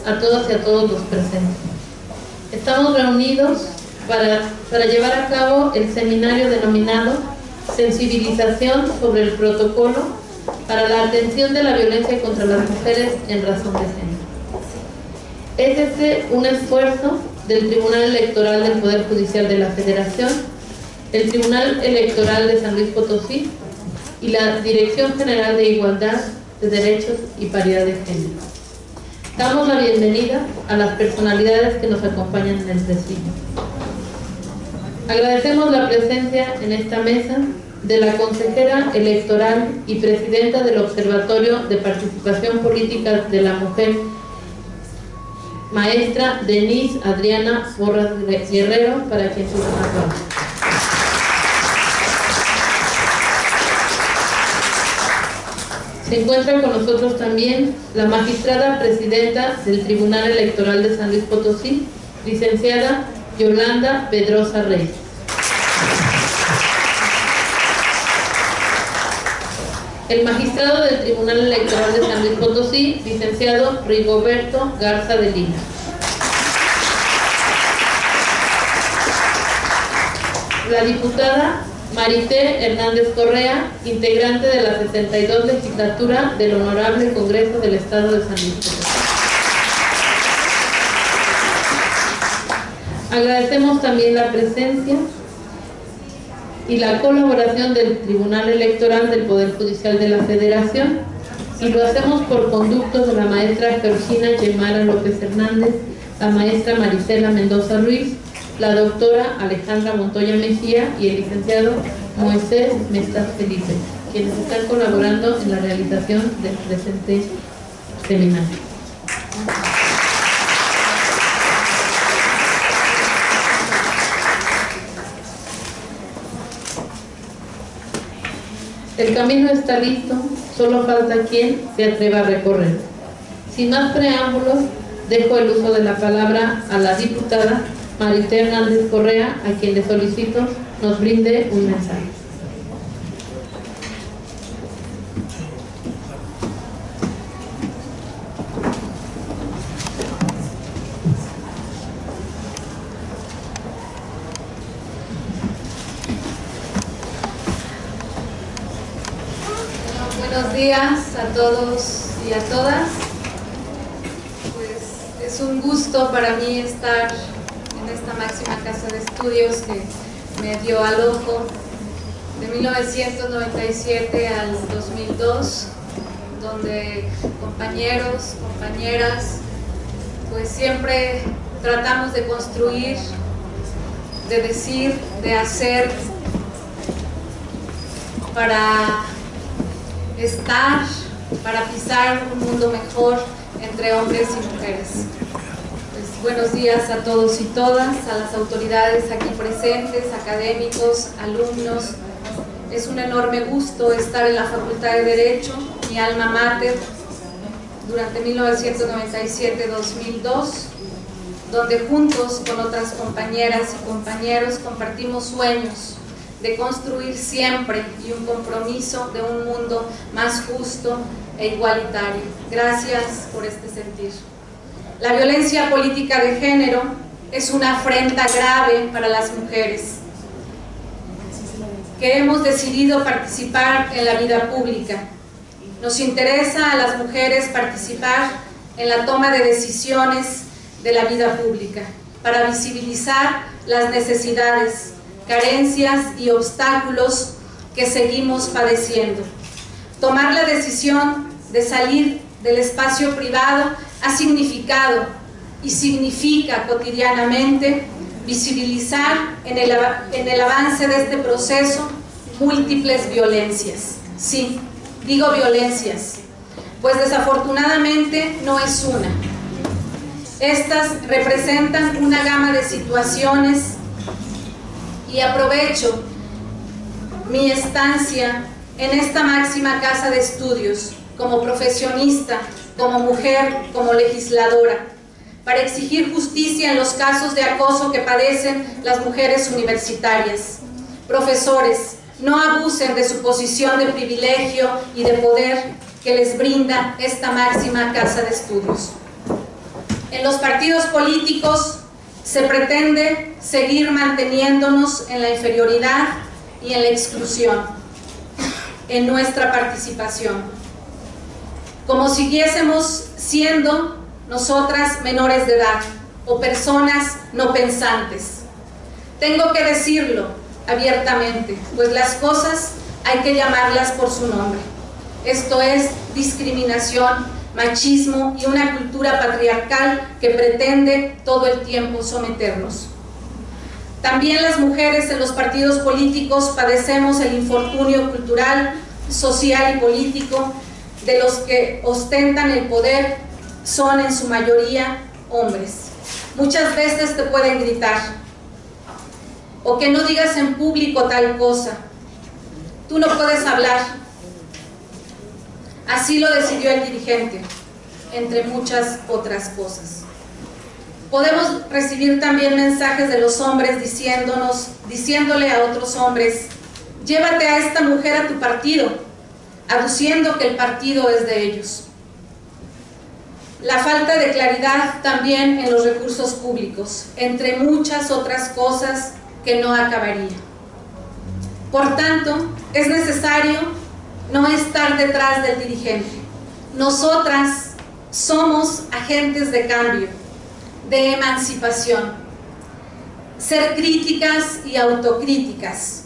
a todas y a todos los presentes. Estamos reunidos para llevar a cabo el seminario denominado Sensibilización sobre el protocolo para la atención de la violencia contra las mujeres en razón de género. Es este un esfuerzo del Tribunal Electoral del Poder Judicial de la Federación, el Tribunal Electoral de San Luis Potosí y la Dirección General de Igualdad de Derechos y Paridad de Género. Damos la bienvenida a las personalidades que nos acompañan en el presidio. Agradecemos la presencia en esta mesa de la consejera electoral y presidenta del Observatorio de Participación Política de la Mujer, maestra Denise Adriana Porras Guerrero, para quien se un aplauso. Se encuentra con nosotros también la magistrada presidenta del Tribunal Electoral de San Luis Potosí, licenciada Yolanda Pedrosa Reyes. El magistrado del Tribunal Electoral de San Luis Potosí, licenciado Rigoberto Garza de Lina. La diputada Marité Hernández Correa, integrante de la 62 legislatura del Honorable Congreso del Estado de San Luis Potosí. Agradecemos también la presencia y la colaboración del Tribunal Electoral del Poder Judicial de la Federación, y lo hacemos por conductos de la maestra Georgina Yemara López Hernández, la maestra Marisela Mendoza Ruiz, la doctora Alejandra Montoya Mejía y el licenciado Moisés Mestas Felipe, quienes están colaborando en la realización del presente seminario. El camino está listo, solo falta quien se atreva a recorrer. Sin más preámbulos, dejo el uso de la palabra a la diputada Marité Hernández Correa, a quien le solicito nos brinde un mensaje. Buenos días a todos y a todas. Pues es un gusto para mí estar en esta máxima casa de estudios que me dio al ojo de 1997 al 2002, donde compañeros, compañeras, pues siempre tratamos de construir, de decir, de hacer para estar, para pisar un mundo mejor entre hombres y mujeres. Pues, buenos días a todos y todas, a las autoridades aquí presentes, académicos, alumnos. Es un enorme gusto estar en la Facultad de Derecho, mi alma mater, durante 1997-2002, donde juntos con otras compañeras y compañeros compartimos sueños de construir siempre y un compromiso de un mundo más justo e igualitario. Gracias por este sentir. La violencia política de género es una afrenta grave para las mujeres que hemos decidido participar en la vida pública. Nos interesa a las mujeres participar en la toma de decisiones de la vida pública para visibilizar las necesidades, carencias y obstáculos que seguimos padeciendo. Tomar la decisión de salir del espacio privado ha significado y significa cotidianamente visibilizar en el avance de este proceso múltiples violencias. Sí, digo violencias, pues desafortunadamente no es una. Estas representan una gama de situaciones y aprovecho mi estancia en esta máxima casa de estudios como profesionista, como mujer, como legisladora, para exigir justicia en los casos de acoso que padecen las mujeres universitarias. Profesores, no abusen de su posición de privilegio y de poder que les brinda esta máxima casa de estudios. En los partidos políticos se pretende seguir manteniéndonos en la inferioridad y en la exclusión en nuestra participación, como siguiésemos siendo nosotras menores de edad o personas no pensantes. Tengo que decirlo abiertamente, pues las cosas hay que llamarlas por su nombre. Esto es discriminación, machismo y una cultura patriarcal que pretende todo el tiempo someternos. También las mujeres en los partidos políticos padecemos el infortunio cultural, social y político de los que ostentan el poder. Son en su mayoría hombres. Muchas veces te pueden gritar, o que no digas en público tal cosa, tú no puedes hablar. Así lo decidió el dirigente, entre muchas otras cosas. Podemos recibir también mensajes de los hombres diciéndole a otros hombres: llévate a esta mujer a tu partido, aduciendo que el partido es de ellos. La falta de claridad también en los recursos públicos, entre muchas otras cosas que no acabaría. Por tanto, es necesario no estar detrás del dirigente. Nosotras somos agentes de cambio, de emancipación. Ser críticas y autocríticas,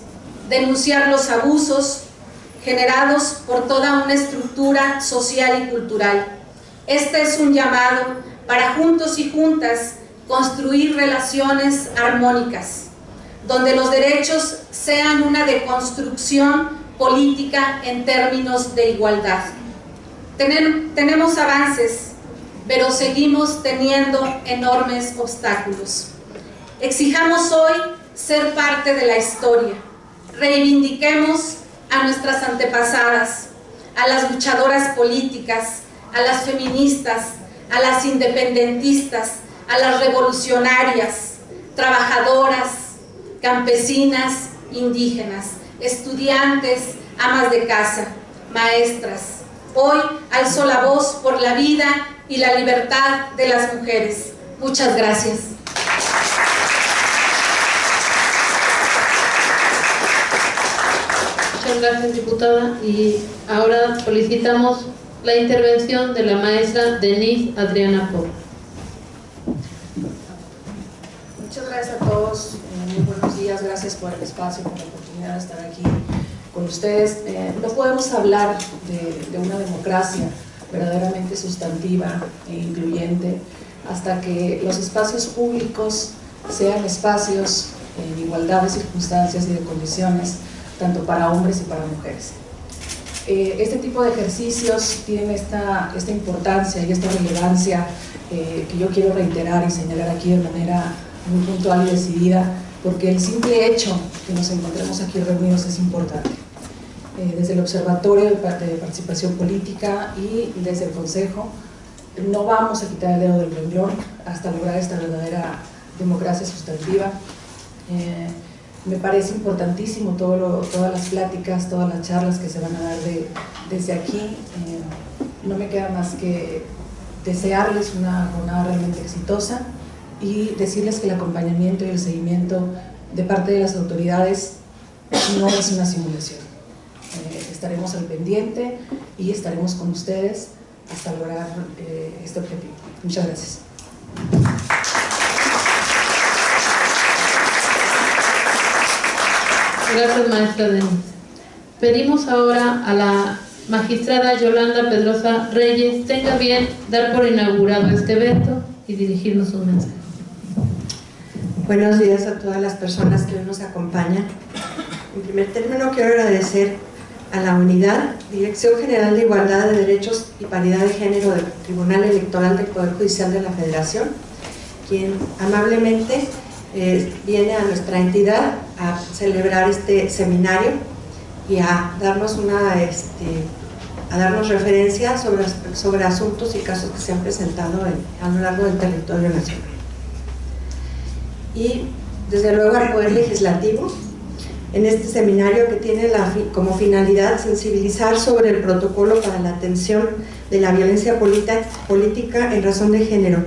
denunciar los abusos generados por toda una estructura social y cultural. Este es un llamado para juntos y juntas construir relaciones armónicas, donde los derechos sean una deconstrucción política en términos de igualdad. Tenemos avances, pero seguimos teniendo enormes obstáculos. Exijamos hoy ser parte de la historia. Reivindiquemos a nuestras antepasadas, a las luchadoras políticas, a las feministas, a las independentistas, a las revolucionarias, trabajadoras, campesinas, indígenas, estudiantes, amas de casa, maestras. Hoy alzo la voz por la vida y la libertad de las mujeres. Muchas gracias. Muchas gracias, diputada. Y ahora solicitamos la intervención de la maestra Denise Adriana Porras. Muchas gracias a todos, muy buenos días, gracias por el espacio, por la oportunidad de estar aquí con ustedes. No podemos hablar de una democracia verdaderamente sustantiva e incluyente hasta que los espacios públicos sean espacios en igualdad de circunstancias y de condiciones, tanto para hombres y para mujeres. Este tipo de ejercicios tienen esta importancia y esta relevancia que yo quiero reiterar y señalar aquí de manera muy puntual y decidida, porque el simple hecho que nos encontremos aquí reunidos es importante. Desde el Observatorio de Participación Política y desde el Consejo no vamos a quitar el dedo del renglón hasta lograr esta verdadera democracia sustantiva. Me parece importantísimo todas las pláticas, todas las charlas que se van a dar desde aquí. No me queda más que desearles una jornada realmente exitosa y decirles que el acompañamiento y el seguimiento de parte de las autoridades no es una simulación. Estaremos al pendiente y estaremos con ustedes hasta lograr este objetivo. Muchas gracias. Gracias, maestra Denise. Pedimos ahora a la magistrada Yolanda Pedrosa Reyes tenga bien dar por inaugurado este evento y dirigirnos un mensaje. Buenos días a todas las personas que hoy nos acompañan. En primer término, quiero agradecer a la Unidad, Dirección General de Igualdad de Derechos y Paridad de Género del Tribunal Electoral del Poder Judicial de la Federación, quien amablemente viene a nuestra entidad a celebrar este seminario y a darnos referencia sobre asuntos y casos que se han presentado a lo largo del territorio nacional. Y desde luego al Poder Legislativo, en este seminario que tiene como finalidad sensibilizar sobre el protocolo para la atención de la violencia política en razón de género,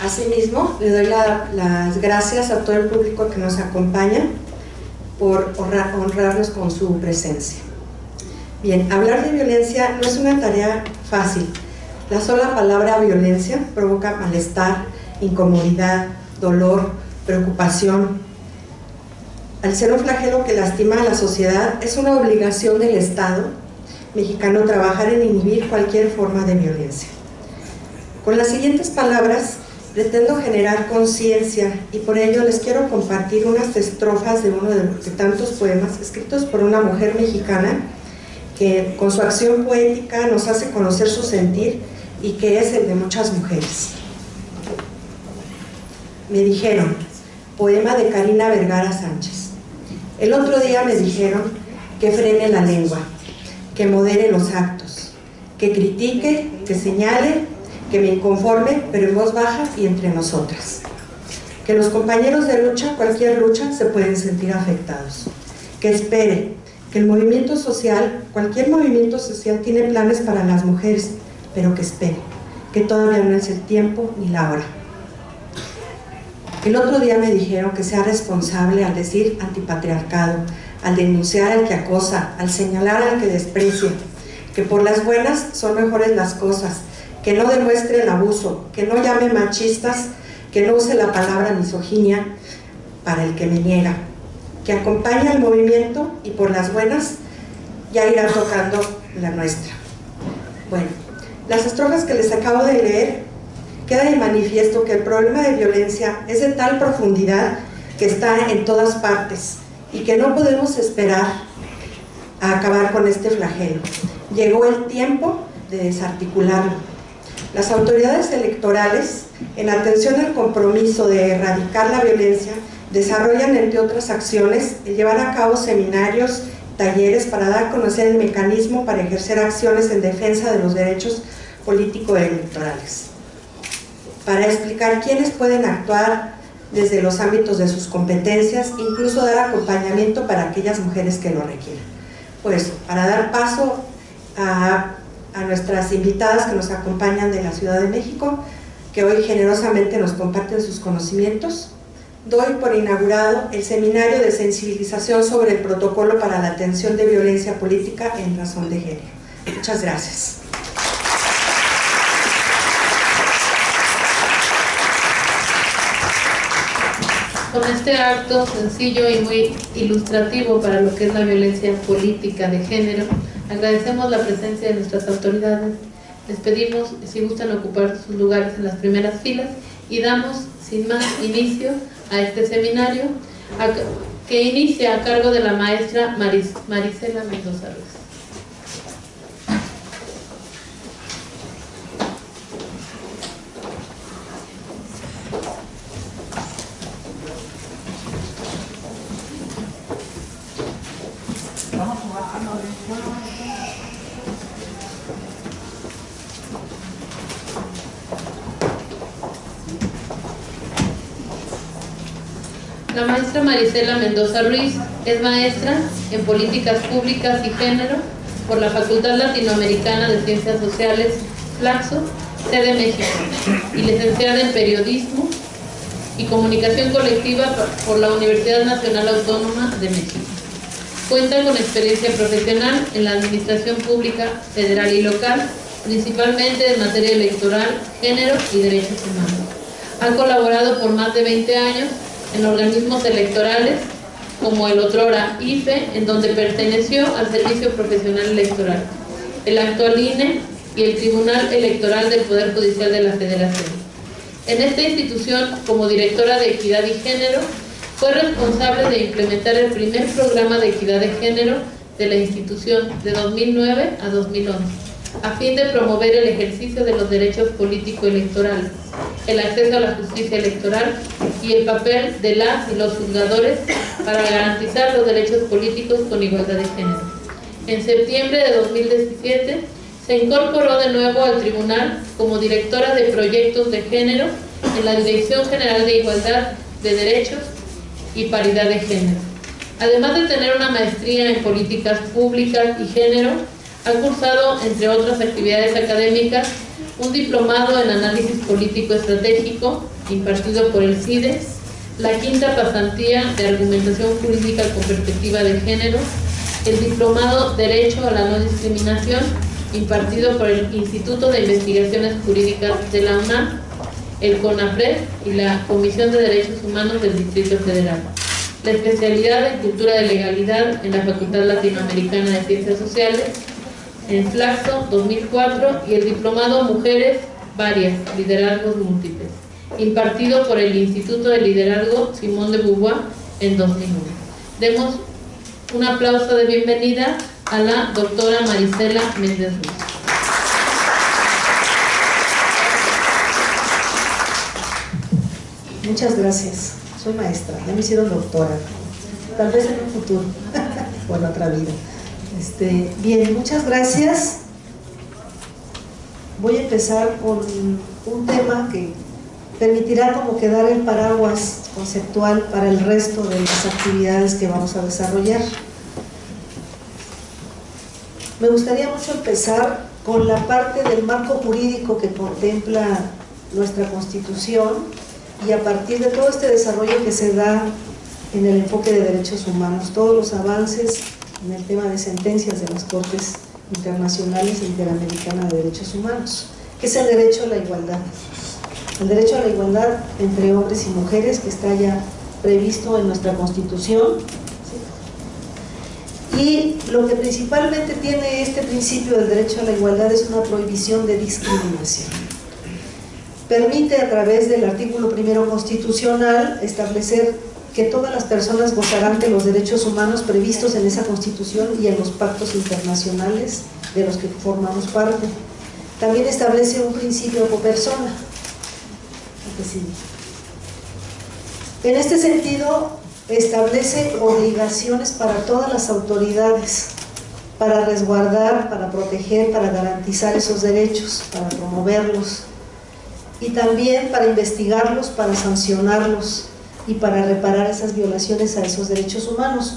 Asimismo, le doy las gracias a todo el público que nos acompaña por honrarnos con su presencia. Bien, hablar de violencia no es una tarea fácil. La sola palabra violencia provoca malestar, incomodidad, dolor, preocupación. Al ser un flagelo que lastima a la sociedad, es una obligación del Estado mexicano trabajar en inhibir cualquier forma de violencia. Con las siguientes palabras pretendo generar conciencia y por ello les quiero compartir unas estrofas de uno de tantos poemas escritos por una mujer mexicana que con su acción poética nos hace conocer su sentir y que es el de muchas mujeres. Me dijeron, poema de Karina Vergara Sánchez. El otro día me dijeron que frene la lengua, que modere los actos, que critique, que señale, que me inconforme, pero en voz baja y entre nosotras. Que los compañeros de lucha, cualquier lucha, se pueden sentir afectados. Que espere, que el movimiento social, cualquier movimiento social tiene planes para las mujeres, pero que espere, que todavía no es el tiempo ni la hora. El otro día me dijeron que sea responsable al decir antipatriarcado, al denunciar al que acosa, al señalar al que desprecia, que por las buenas son mejores las cosas, que no demuestre el abuso, que no llame machistas, que no use la palabra misoginia para el que me niega, que acompañe al movimiento y por las buenas ya irá tocando la nuestra. Bueno, las estrofas que les acabo de leer queda de manifiesto que el problema de violencia es de tal profundidad que está en todas partes y que no podemos esperar a acabar con este flagelo. Llegó el tiempo de desarticularlo. Las autoridades electorales, en atención al compromiso de erradicar la violencia, desarrollan, entre otras acciones, el llevar a cabo seminarios, talleres para dar a conocer el mecanismo para ejercer acciones en defensa de los derechos político-electorales, para explicar quiénes pueden actuar desde los ámbitos de sus competencias, incluso dar acompañamiento para aquellas mujeres que lo requieran. Pues, para dar paso a nuestras invitadas que nos acompañan de la Ciudad de México, que hoy generosamente nos comparten sus conocimientos, doy por inaugurado el seminario de sensibilización sobre el protocolo para la atención de violencia política en razón de género. Muchas gracias. Con este acto sencillo y muy ilustrativo para lo que es la violencia política de género, agradecemos la presencia de nuestras autoridades. Les pedimos, si gustan, ocupar sus lugares en las primeras filas y damos, sin más, inicio a este seminario que inicia a cargo de la maestra Marisela Mendoza Ruiz. La maestra Marisela Mendoza Ruiz es maestra en Políticas Públicas y Género por la Facultad Latinoamericana de Ciencias Sociales, Flaxo, sede México, y licenciada en Periodismo y Comunicación Colectiva por la Universidad Nacional Autónoma de México. Cuenta con experiencia profesional en la administración pública federal y local, principalmente en materia electoral, género y derechos humanos. Ha colaborado por más de 20 años en organismos electorales como el otrora IFE, en donde perteneció al Servicio Profesional Electoral, el actual INE y el Tribunal Electoral del Poder Judicial de la Federación. En esta institución, como directora de Equidad y Género, fue responsable de implementar el primer programa de equidad de género de la institución de 2009 a 2011, a fin de promover el ejercicio de los derechos político-electorales, el acceso a la justicia electoral y el papel de las y los juzgadores para garantizar los derechos políticos con igualdad de género. En septiembre de 2017 se incorporó de nuevo al tribunal como directora de proyectos de género en la Dirección General de Igualdad de Derechos y Paridad de Género. Además de tener una maestría en Políticas Públicas y Género, ha cursado, entre otras actividades académicas, un diplomado en análisis político estratégico impartido por el CIDES, la quinta pasantía de argumentación jurídica con perspectiva de género, el diplomado Derecho a la no discriminación impartido por el Instituto de Investigaciones Jurídicas de la UNAM, el CONAPRED y la Comisión de Derechos Humanos del Distrito Federal, la especialidad en Cultura de Legalidad en la Facultad Latinoamericana de Ciencias Sociales, en Flaxo 2004, y el diplomado Mujeres Varias, Liderazgos Múltiples, impartido por el Instituto de Liderazgo Simone de Beauvoir en 2001. Demos un aplauso de bienvenida a la doctora Marisela Méndez Ruiz. Muchas gracias. Soy maestra, ya me hicieron doctora, tal vez en un futuro, o en otra vida. Bien, muchas gracias. Voy a empezar con un tema que permitirá como que dar el paraguas conceptual para el resto de las actividades que vamos a desarrollar. Me gustaría mucho empezar con la parte del marco jurídico que contempla nuestra Constitución, y a partir de todo este desarrollo que se da en el enfoque de derechos humanos, todos los avances en el tema de sentencias de las Cortes Internacionales e Interamericana de Derechos Humanos, que es el derecho a la igualdad. El derecho a la igualdad entre hombres y mujeres, que está ya previsto en nuestra Constitución, ¿sí? Y lo que principalmente tiene este principio del derecho a la igualdad es una prohibición de discriminación. Permite, a través del artículo 1 constitucional, establecer que todas las personas gozarán de los derechos humanos previstos en esa Constitución y en los pactos internacionales de los que formamos parte. También establece un principio pro persona. En este sentido, establece obligaciones para todas las autoridades para resguardar, para proteger, para garantizar esos derechos, para promoverlos, y también para investigarlos, para sancionarlos y para reparar esas violaciones a esos derechos humanos.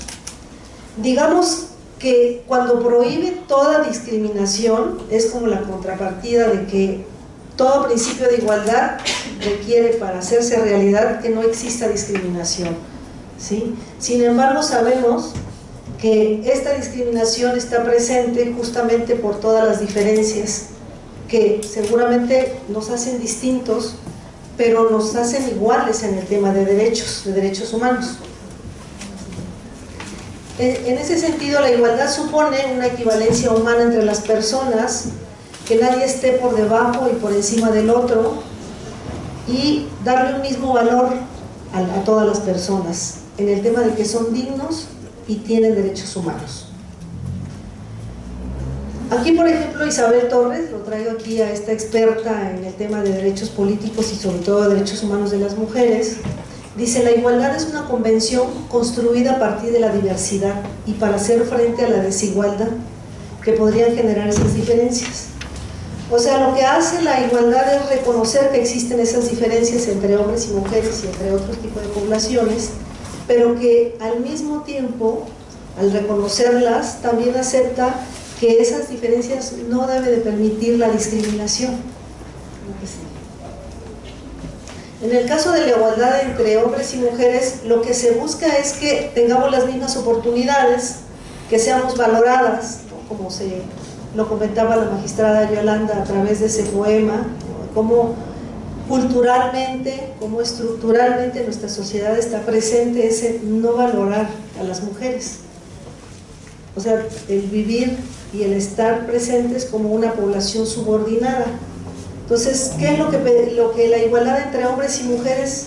Digamos que cuando prohíbe toda discriminación es como la contrapartida de que todo principio de igualdad requiere, para hacerse realidad, que no exista discriminación, ¿sí? Sin embargo, sabemos que esta discriminación está presente justamente por todas las diferencias que seguramente nos hacen distintos, pero nos hacen iguales en el tema de derechos humanos. En ese sentido, la igualdad supone una equivalencia humana entre las personas, que nadie esté por debajo y por encima del otro, y darle un mismo valor a todas las personas, en el tema de que son dignos y tienen derechos humanos. Aquí, por ejemplo, Isabel Torres, lo traigo aquí a esta experta en el tema de derechos políticos y sobre todo de derechos humanos de las mujeres, dice: la igualdad es una convención construida a partir de la diversidad y para hacer frente a la desigualdad que podrían generar esas diferencias. O sea, lo que hace la igualdad es reconocer que existen esas diferencias entre hombres y mujeres y entre otros tipos de poblaciones, pero que al mismo tiempo, al reconocerlas, también acepta que esas diferencias no debe de permitir la discriminación. En el caso de la igualdad entre hombres y mujeres, lo que se busca es que tengamos las mismas oportunidades, que seamos valoradas, ¿no? Como lo comentaba la magistrada Yolanda a través de ese poema, ¿no? Cómo culturalmente, cómo estructuralmente en nuestra sociedad está presente ese no valorar a las mujeres. O sea, el vivir y el estar presentes como una población subordinada. Entonces, ¿qué es lo que la igualdad entre hombres y mujeres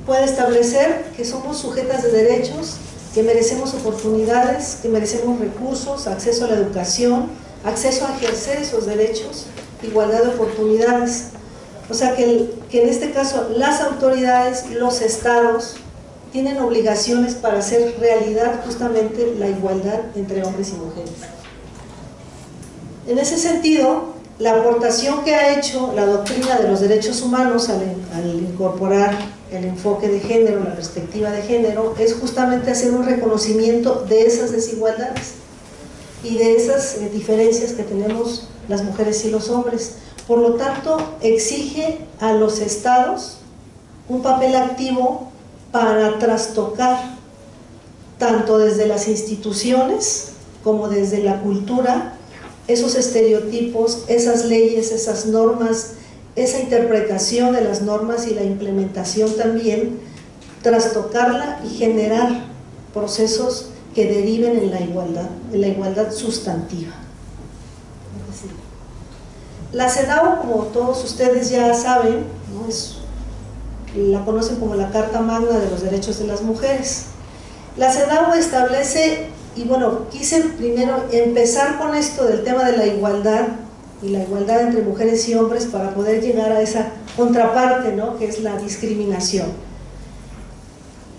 puede establecer? Que somos sujetas de derechos, que merecemos oportunidades, que merecemos recursos, acceso a la educación, acceso a ejercer esos derechos, igualdad de oportunidades. O sea, que en este caso las autoridades, los estados, tienen obligaciones para hacer realidad justamente la igualdad entre hombres y mujeres. En ese sentido, la aportación que ha hecho la doctrina de los derechos humanos al incorporar el enfoque de género, la perspectiva de género, es justamente hacer un reconocimiento de esas desigualdades y de esas diferencias que tenemos las mujeres y los hombres, por lo tanto exige a los estados un papel activo para trastocar, tanto desde las instituciones como desde la cultura, esos estereotipos, esas leyes, esas normas, esa interpretación de las normas y la implementación también, trastocarla y generar procesos que deriven en la igualdad sustantiva. La CEDAW, como todos ustedes ya saben, ¿no?, la conocen como la Carta Magna de los Derechos de las Mujeres. La CEDAW establece, y bueno, quise primero empezar con esto del tema de la igualdad y la igualdad entre mujeres y hombres para poder llegar a esa contraparte, ¿no?, que es la discriminación.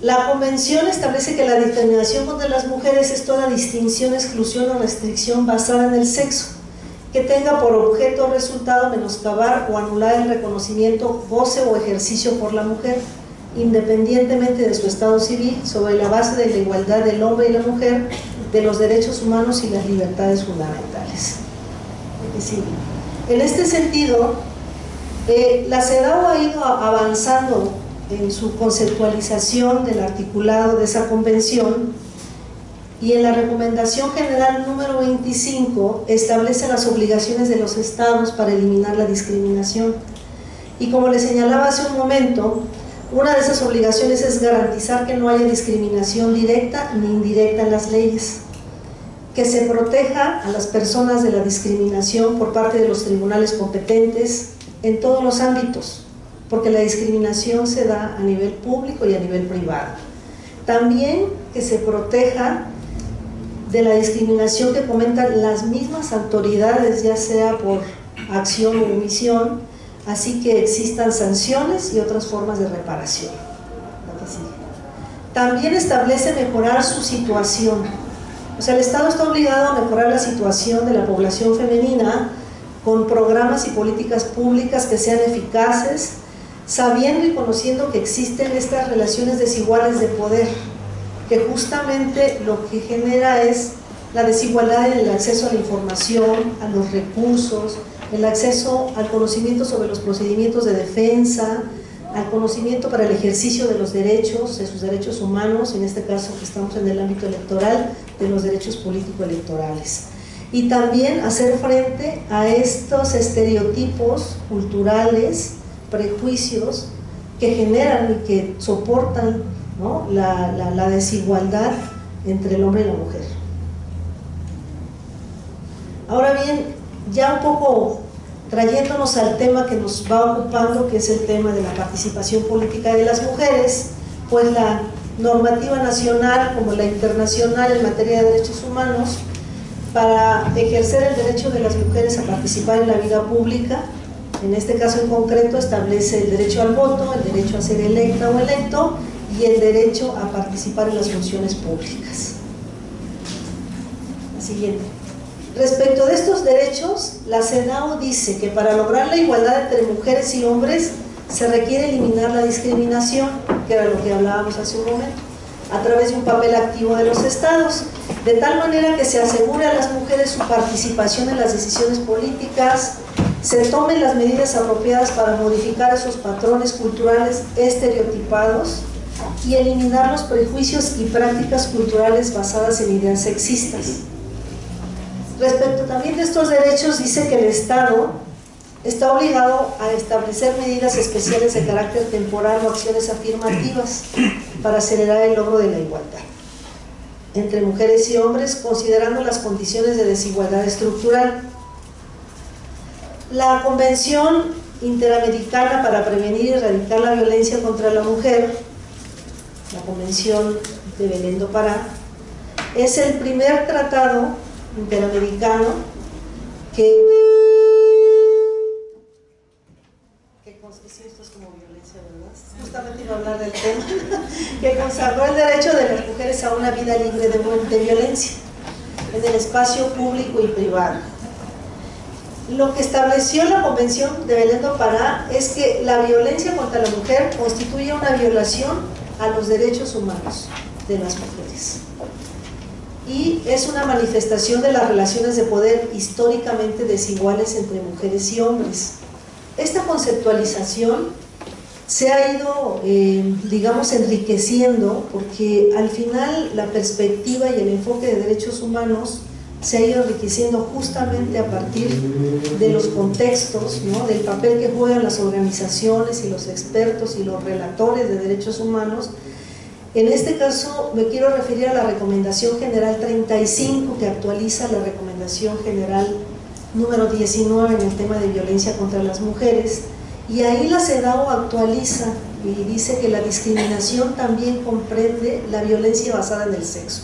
La Convención establece que la discriminación contra las mujeres es toda distinción, exclusión o restricción basada en el sexo, que tenga por objeto o resultado menoscabar o anular el reconocimiento, goce o ejercicio por la mujer, independientemente de su estado civil, sobre la base de la igualdad del hombre y la mujer, de los derechos humanos y las libertades fundamentales. Es decir, en este sentido, la CEDAW ha ido avanzando en su conceptualización del articulado de esa convención, y en la recomendación general número 25 establece las obligaciones de los estados para eliminar la discriminación. Y como les señalaba hace un momento, una de esas obligaciones es garantizar que no haya discriminación directa ni indirecta en las leyes, que se proteja a las personas de la discriminación por parte de los tribunales competentes en todos los ámbitos, porque la discriminación se da a nivel público y a nivel privado. También que se proteja de la discriminación que comentan las mismas autoridades, ya sea por acción o omisión, así que existan sanciones y otras formas de reparación. También establece mejorar su situación. O sea, el Estado está obligado a mejorar la situación de la población femenina con programas y políticas públicas que sean eficaces, sabiendo y conociendo que existen estas relaciones desiguales de poder, que justamente lo que genera es la desigualdad en el acceso a la información, a los recursos, el acceso al conocimiento sobre los procedimientos de defensa, al conocimiento para el ejercicio de los derechos, de sus derechos humanos, en este caso que estamos en el ámbito electoral, de los derechos político-electorales. Y también hacer frente a estos estereotipos culturales, prejuicios que generan y que soportan, ¿no?, la desigualdad entre el hombre y la mujer. Ahora bien, ya un poco trayéndonos al tema que nos va ocupando, que es el tema de la participación política de las mujeres, pues la normativa nacional como la internacional en materia de derechos humanos, para ejercer el derecho de las mujeres a participar en la vida pública, en este caso en concreto establece el derecho al voto, el derecho a ser electa o electo y el derecho a participar en las funciones públicas. La siguiente. Respecto de estos derechos, la CEDAW dice que para lograr la igualdad entre mujeres y hombres se requiere eliminar la discriminación, que era lo que hablábamos hace un momento, a través de un papel activo de los estados, de tal manera que se asegure a las mujeres su participación en las decisiones políticas, se tomen las medidas apropiadas para modificar esos patrones culturales estereotipados y eliminar los prejuicios y prácticas culturales basadas en ideas sexistas. Respecto también de estos derechos, dice que el Estado está obligado a establecer medidas especiales de carácter temporal o acciones afirmativas para acelerar el logro de la igualdad entre mujeres y hombres, considerando las condiciones de desigualdad estructural. La Convención Interamericana para Prevenir y Erradicar la Violencia contra la Mujer, la Convención de Belén do Pará, es el primer tratado interamericano que esto es como violencia, ¿verdad? Justamente iba a hablar del tema, que consagró el derecho de las mujeres a una vida libre de violencia en el espacio público y privado. Lo que estableció la Convención de Belén do Pará es que la violencia contra la mujer constituye una violación a los derechos humanos de las mujeres. y es una manifestación de las relaciones de poder históricamente desiguales entre mujeres y hombres. Esta conceptualización se ha ido, digamos, enriqueciendo, porque al final la perspectiva y el enfoque de derechos humanos se ha ido enriqueciendo justamente a partir de los contextos, ¿no?, del papel que juegan las organizaciones y los expertos y los relatores de derechos humanos. En este caso me quiero referir a la Recomendación General 35, que actualiza la Recomendación General número 19 en el tema de violencia contra las mujeres, y ahí la CEDAW actualiza y dice que la discriminación también comprende la violencia basada en el sexo,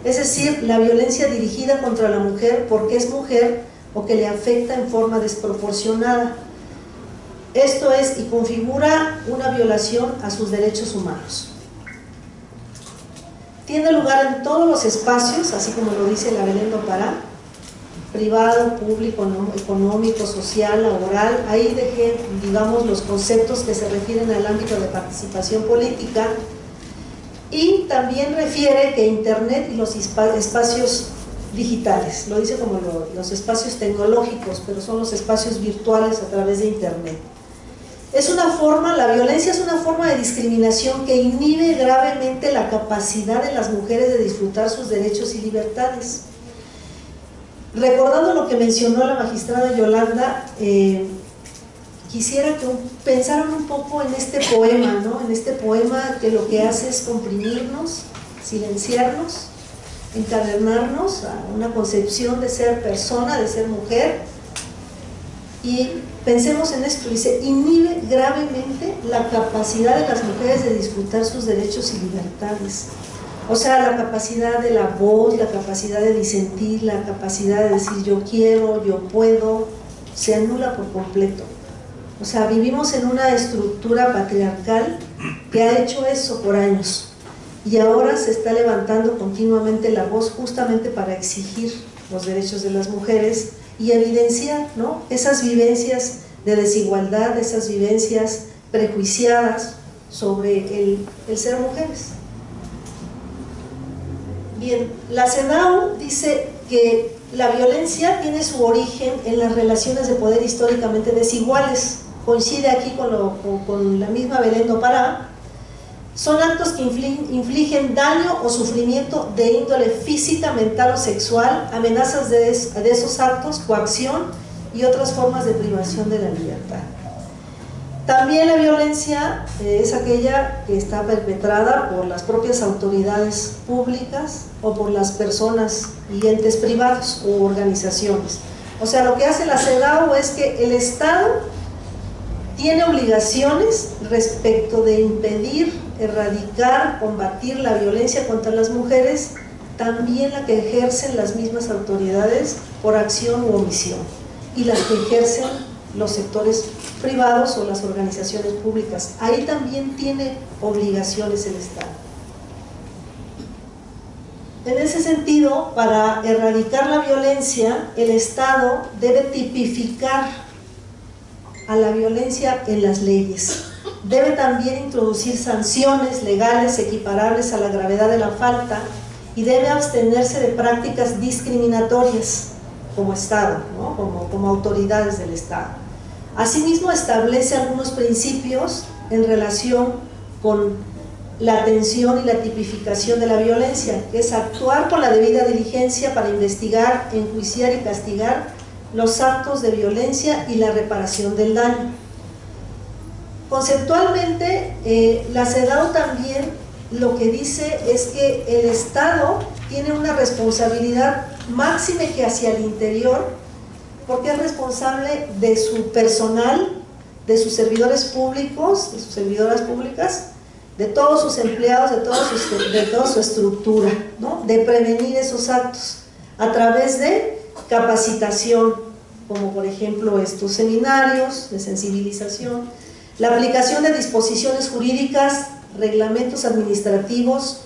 es decir, la violencia dirigida contra la mujer porque es mujer o que le afecta en forma desproporcionada. Esto es, y configura una violación a sus derechos humanos. Tiene lugar en todos los espacios, así como lo dice la Belén do Pará, privado, público, económico, social, laboral. Ahí dejé, digamos, los conceptos que se refieren al ámbito de participación política, y también refiere que Internet y los espacios digitales, lo dice como los espacios tecnológicos, pero son los espacios virtuales a través de Internet. Es una forma, la violencia es una forma de discriminación que inhibe gravemente la capacidad de las mujeres de disfrutar sus derechos y libertades. Recordando lo que mencionó la magistrada Yolanda, quisiera que pensaran un poco en este poema, ¿no? En este poema que lo que hace es comprimirnos, silenciarnos, encadernarnos a una concepción de ser persona, de ser mujer, y pensemos en esto. Dice: inhibe gravemente la capacidad de las mujeres de disfrutar sus derechos y libertades. O sea, la capacidad de la voz, la capacidad de disentir, la capacidad de decir yo quiero, yo puedo, se anula por completo. O sea, vivimos en una estructura patriarcal que ha hecho eso por años, y ahora se está levantando continuamente la voz justamente para exigir los derechos de las mujeres y evidenciar, ¿no?, esas vivencias de desigualdad, esas vivencias prejuiciadas sobre el ser mujeres. Bien, la CEDAW dice que la violencia tiene su origen en las relaciones de poder históricamente desiguales. Coincide aquí con la misma Belén do Pará. Son actos que infligen daño o sufrimiento de índole física, mental o sexual, amenazas de esos actos, coacción y otras formas de privación de la libertad. También la violencia es aquella que está perpetrada por las propias autoridades públicas o por las personas y entes privados o organizaciones. O sea, lo que hace la CEDAW es que el Estado tiene obligaciones respecto de impedir, erradicar, combatir la violencia contra las mujeres, también la que ejercen las mismas autoridades por acción u omisión, y las que ejercen los sectores privados o las organizaciones públicas. Ahí también tiene obligaciones el Estado. En ese sentido, para erradicar la violencia, el Estado debe tipificar a la violencia en las leyes. Debe también introducir sanciones legales equiparables a la gravedad de la falta, y debe abstenerse de prácticas discriminatorias como Estado, ¿no?, como autoridades del Estado. Asimismo, establece algunos principios en relación con la atención y la tipificación de la violencia, que es actuar con la debida diligencia para investigar, enjuiciar y castigar los actos de violencia y la reparación del daño. Conceptualmente, la CEDAW también lo que dice es que el Estado tiene una responsabilidad máxime que hacia el interior, porque es responsable de su personal, de sus servidores públicos, de sus servidoras públicas, de todos sus empleados, de toda su estructura, ¿no?, de prevenir esos actos a través de capacitación, como por ejemplo estos seminarios de sensibilización, la aplicación de disposiciones jurídicas, reglamentos administrativos,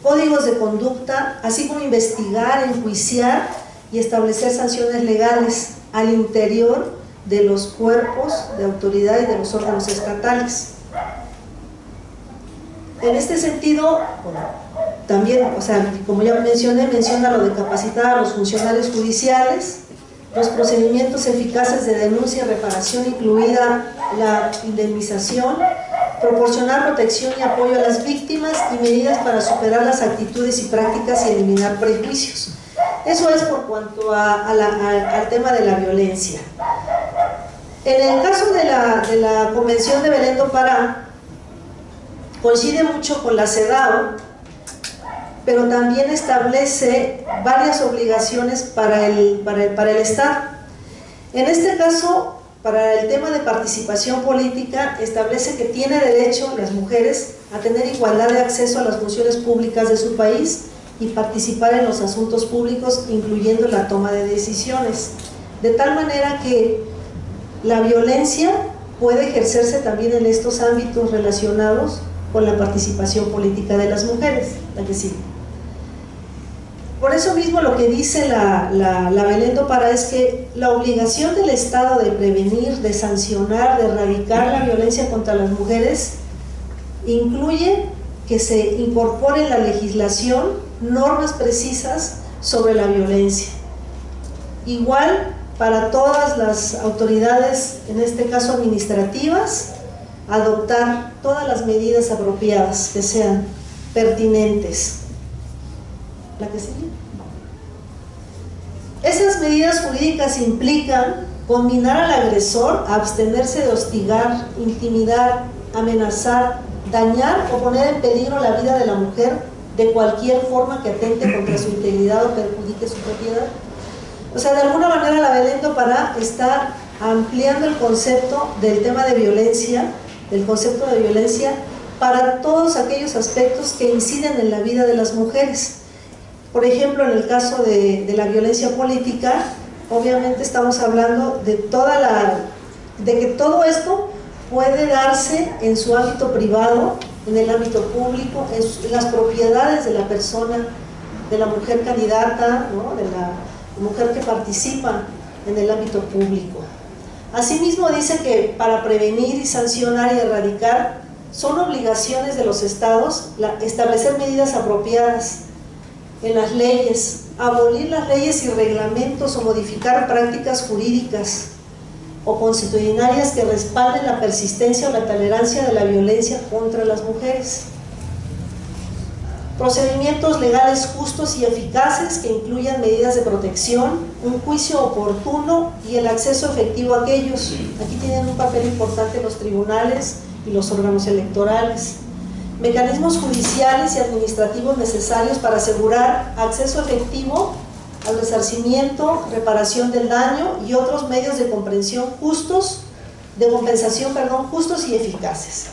códigos de conducta, así como investigar, enjuiciar y establecer sanciones legales al interior de los cuerpos de autoridad y de los órganos estatales. En este sentido, también, o sea, como ya mencioné, menciona lo de capacitar a los funcionarios judiciales, los procedimientos eficaces de denuncia y reparación, incluida la indemnización, proporcionar protección y apoyo a las víctimas y medidas para superar las actitudes y prácticas y eliminar prejuicios. Eso es por cuanto al tema de la violencia. En el caso de la Convención de Belén do Pará, coincide mucho con la CEDAW, pero también establece varias obligaciones para el Estado. En este caso, para el tema de participación política, establece que tiene derecho las mujeres a tener igualdad de acceso a las funciones públicas de su país y participar en los asuntos públicos, incluyendo la toma de decisiones, de tal manera que la violencia puede ejercerse también en estos ámbitos relacionados con la participación política de las mujeres. La que sigue. Por eso mismo lo que dice la Belén do Pará es que la obligación del Estado de prevenir, de sancionar, de erradicar la violencia contra las mujeres incluye que se incorpore en la legislación normas precisas sobre la violencia. Igual para todas las autoridades, en este caso administrativas, adoptar todas las medidas apropiadas que sean pertinentes. La que sigue. Esas medidas jurídicas implican conminar al agresor a abstenerse de hostigar, intimidar, amenazar, dañar o poner en peligro la vida de la mujer de cualquier forma que atente contra su integridad o perjudique su propiedad. O sea, de alguna manera la Belén do Pará está ampliando el concepto del tema de violencia, del concepto de violencia para todos aquellos aspectos que inciden en la vida de las mujeres. Por ejemplo, en el caso de la violencia política, obviamente estamos hablando de que todo esto puede darse en su ámbito privado, en el ámbito público, en las propiedades de la persona, de la mujer candidata, ¿no?, de la mujer que participa en el ámbito público. Asimismo dice que para prevenir y sancionar y erradicar son obligaciones de los estados establecer medidas apropiadas en las leyes, abolir las leyes y reglamentos o modificar prácticas jurídicas o constitucionarias que respalden la persistencia o la tolerancia de la violencia contra las mujeres. Procedimientos legales justos y eficaces que incluyan medidas de protección, un juicio oportuno y el acceso efectivo a aquellos. Aquí tienen un papel importante los tribunales y los órganos electorales. Mecanismos judiciales y administrativos necesarios para asegurar acceso efectivo al resarcimiento, reparación del daño y otros medios de compensación justos y eficaces.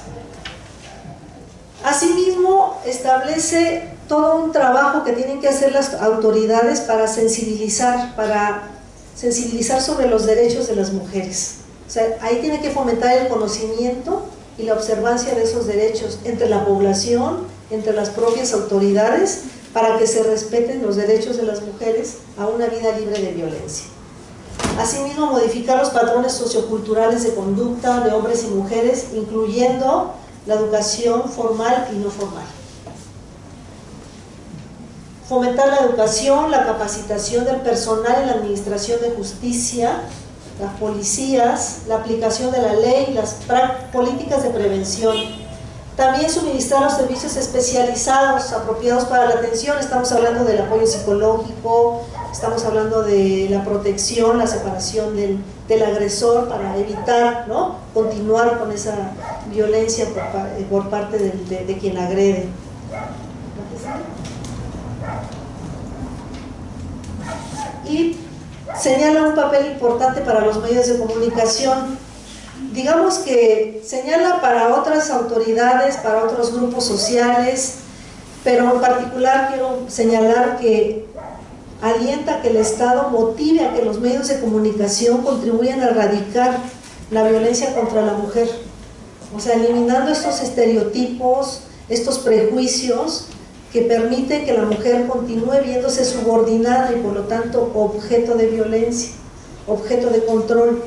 Asimismo, establece todo un trabajo que tienen que hacer las autoridades para sensibilizar sobre los derechos de las mujeres. O sea, ahí tiene que fomentar el conocimiento y la observancia de esos derechos entre la población, entre las propias autoridades, para que se respeten los derechos de las mujeres a una vida libre de violencia. Asimismo, modificar los patrones socioculturales de conducta de hombres y mujeres, incluyendo la educación formal y no formal. Fomentar la educación, la capacitación del personal en la administración de justicia, las policías, la aplicación de la ley, las políticas de prevención. También suministrar los servicios especializados apropiados para la atención. Estamos hablando del apoyo psicológico, estamos hablando de la protección, la separación del agresor para evitar, ¿no?, continuar con esa violencia por parte de quien agrede. Y señala un papel importante para los medios de comunicación. Digamos que señala para otras autoridades, para otros grupos sociales, pero en particular quiero señalar que alienta que el Estado motive a que los medios de comunicación contribuyan a erradicar la violencia contra la mujer. O sea, eliminando estos estereotipos, estos prejuicios que permiten que la mujer continúe viéndose subordinada y por lo tanto objeto de violencia, objeto de control.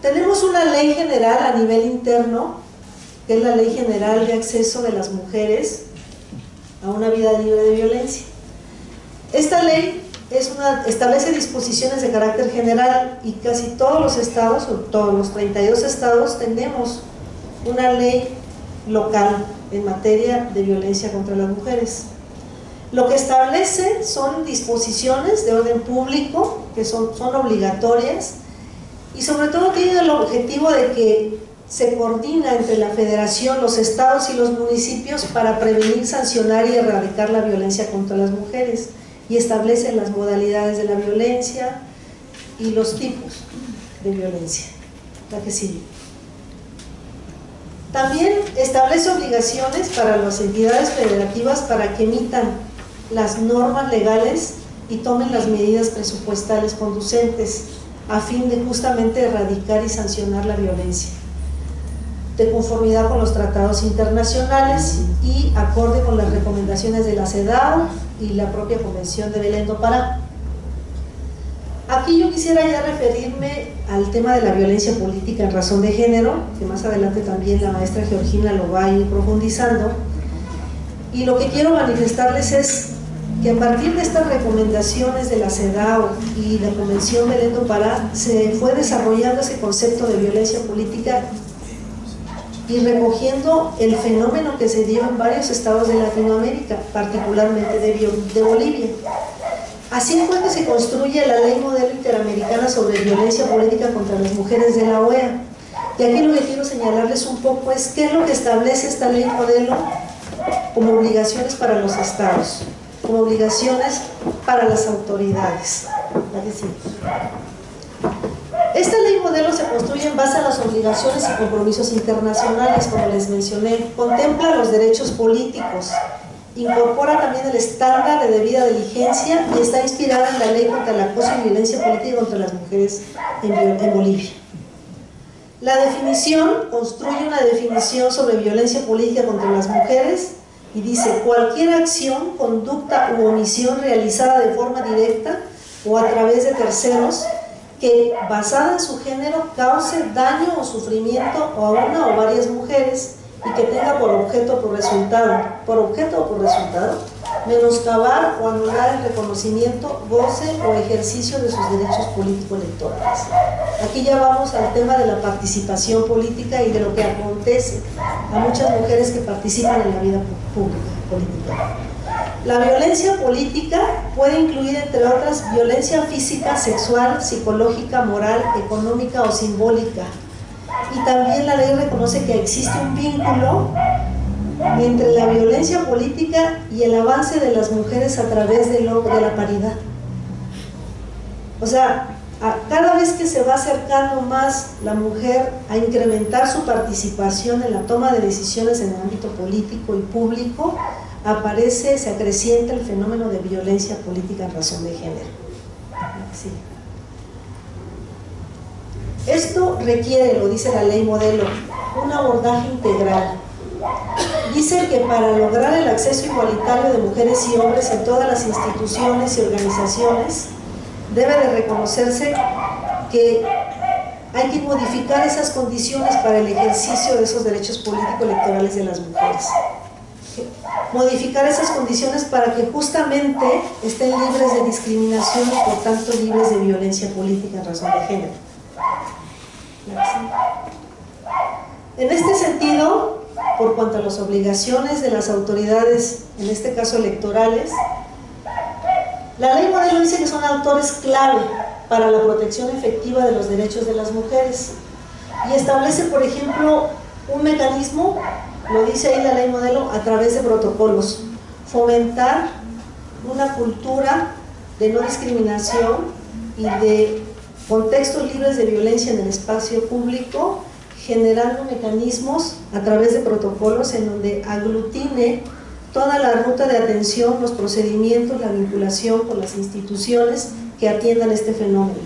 Tenemos una ley general a nivel interno que es la Ley General de Acceso de las Mujeres a una vida libre de violencia. Esta ley establece disposiciones de carácter general y casi todos los estados, o todos los 32 estados, tenemos una ley local en materia de violencia contra las mujeres. Lo que establece son disposiciones de orden público que son obligatorias y sobre todo tienen el objetivo de que se coordina entre la federación, los estados y los municipios para prevenir, sancionar y erradicar la violencia contra las mujeres, y establece las modalidades de la violencia y los tipos de violencia. La que sigue. También establece obligaciones para las entidades federativas para que emitan las normas legales y tomen las medidas presupuestales conducentes a fin de justamente erradicar y sancionar la violencia, de conformidad con los tratados internacionales y acorde con las recomendaciones de la CEDAW y la propia Convención de Belén do Pará. Aquí yo quisiera ya referirme al tema de la violencia política en razón de género, que más adelante también la maestra Georgina lo va a ir profundizando, y lo que quiero manifestarles es que a partir de estas recomendaciones de la CEDAW y la Convención Belén do Pará se fue desarrollando ese concepto de violencia política y recogiendo el fenómeno que se dio en varios estados de Latinoamérica, particularmente de Bolivia. Así fue que se construye la Ley Modelo Interamericana sobre Violencia Política contra las Mujeres de la OEA. Y aquí lo que quiero señalarles un poco es qué es lo que establece esta Ley Modelo como obligaciones para los estados, como obligaciones para las autoridades. Esta ley modelo se construye en base a las obligaciones y compromisos internacionales, como les mencioné, contempla los derechos políticos, incorpora también el estándar de debida diligencia y está inspirada en la ley contra el acoso y violencia política contra las mujeres en Bolivia. La definición construye una definición sobre violencia política contra las mujeres y dice: cualquier acción, conducta u omisión realizada de forma directa o a través de terceros que, basada en su género, cause daño o sufrimiento a una o varias mujeres y que tenga por objeto o por resultado menoscabar o anular el reconocimiento, goce o ejercicio de sus derechos político-electorales. Aquí ya vamos al tema de la participación política y de lo que acontece a muchas mujeres que participan en la vida política. La violencia política puede incluir, entre otras, violencia física, sexual, psicológica, moral, económica o simbólica. Y también la ley reconoce que existe un vínculo entre la violencia política y el avance de las mujeres a través de la paridad. O sea, cada vez que se va acercando más la mujer a incrementar su participación en la toma de decisiones en el ámbito político y público, se acrecienta el fenómeno de violencia política en razón de género. Sí. Esto requiere, lo dice la ley modelo, un abordaje integral. Dice que para lograr el acceso igualitario de mujeres y hombres en todas las instituciones y organizaciones, debe de reconocerse que hay que modificar esas condiciones para el ejercicio de esos derechos político-electorales de las mujeres. Modificar esas condiciones para que justamente estén libres de discriminación y por tanto libres de violencia política en razón de género. En este sentido, por cuanto a las obligaciones de las autoridades, en este caso electorales, la ley modelo dice que son autores clave para la protección efectiva de los derechos de las mujeres y establece, por ejemplo, un mecanismo, lo dice ahí la ley modelo, a través de protocolos, fomentar una cultura de no discriminación y de contextos libres de violencia en el espacio público, generando mecanismos a través de protocolos en donde aglutine toda la ruta de atención, los procedimientos, la vinculación con las instituciones que atiendan este fenómeno.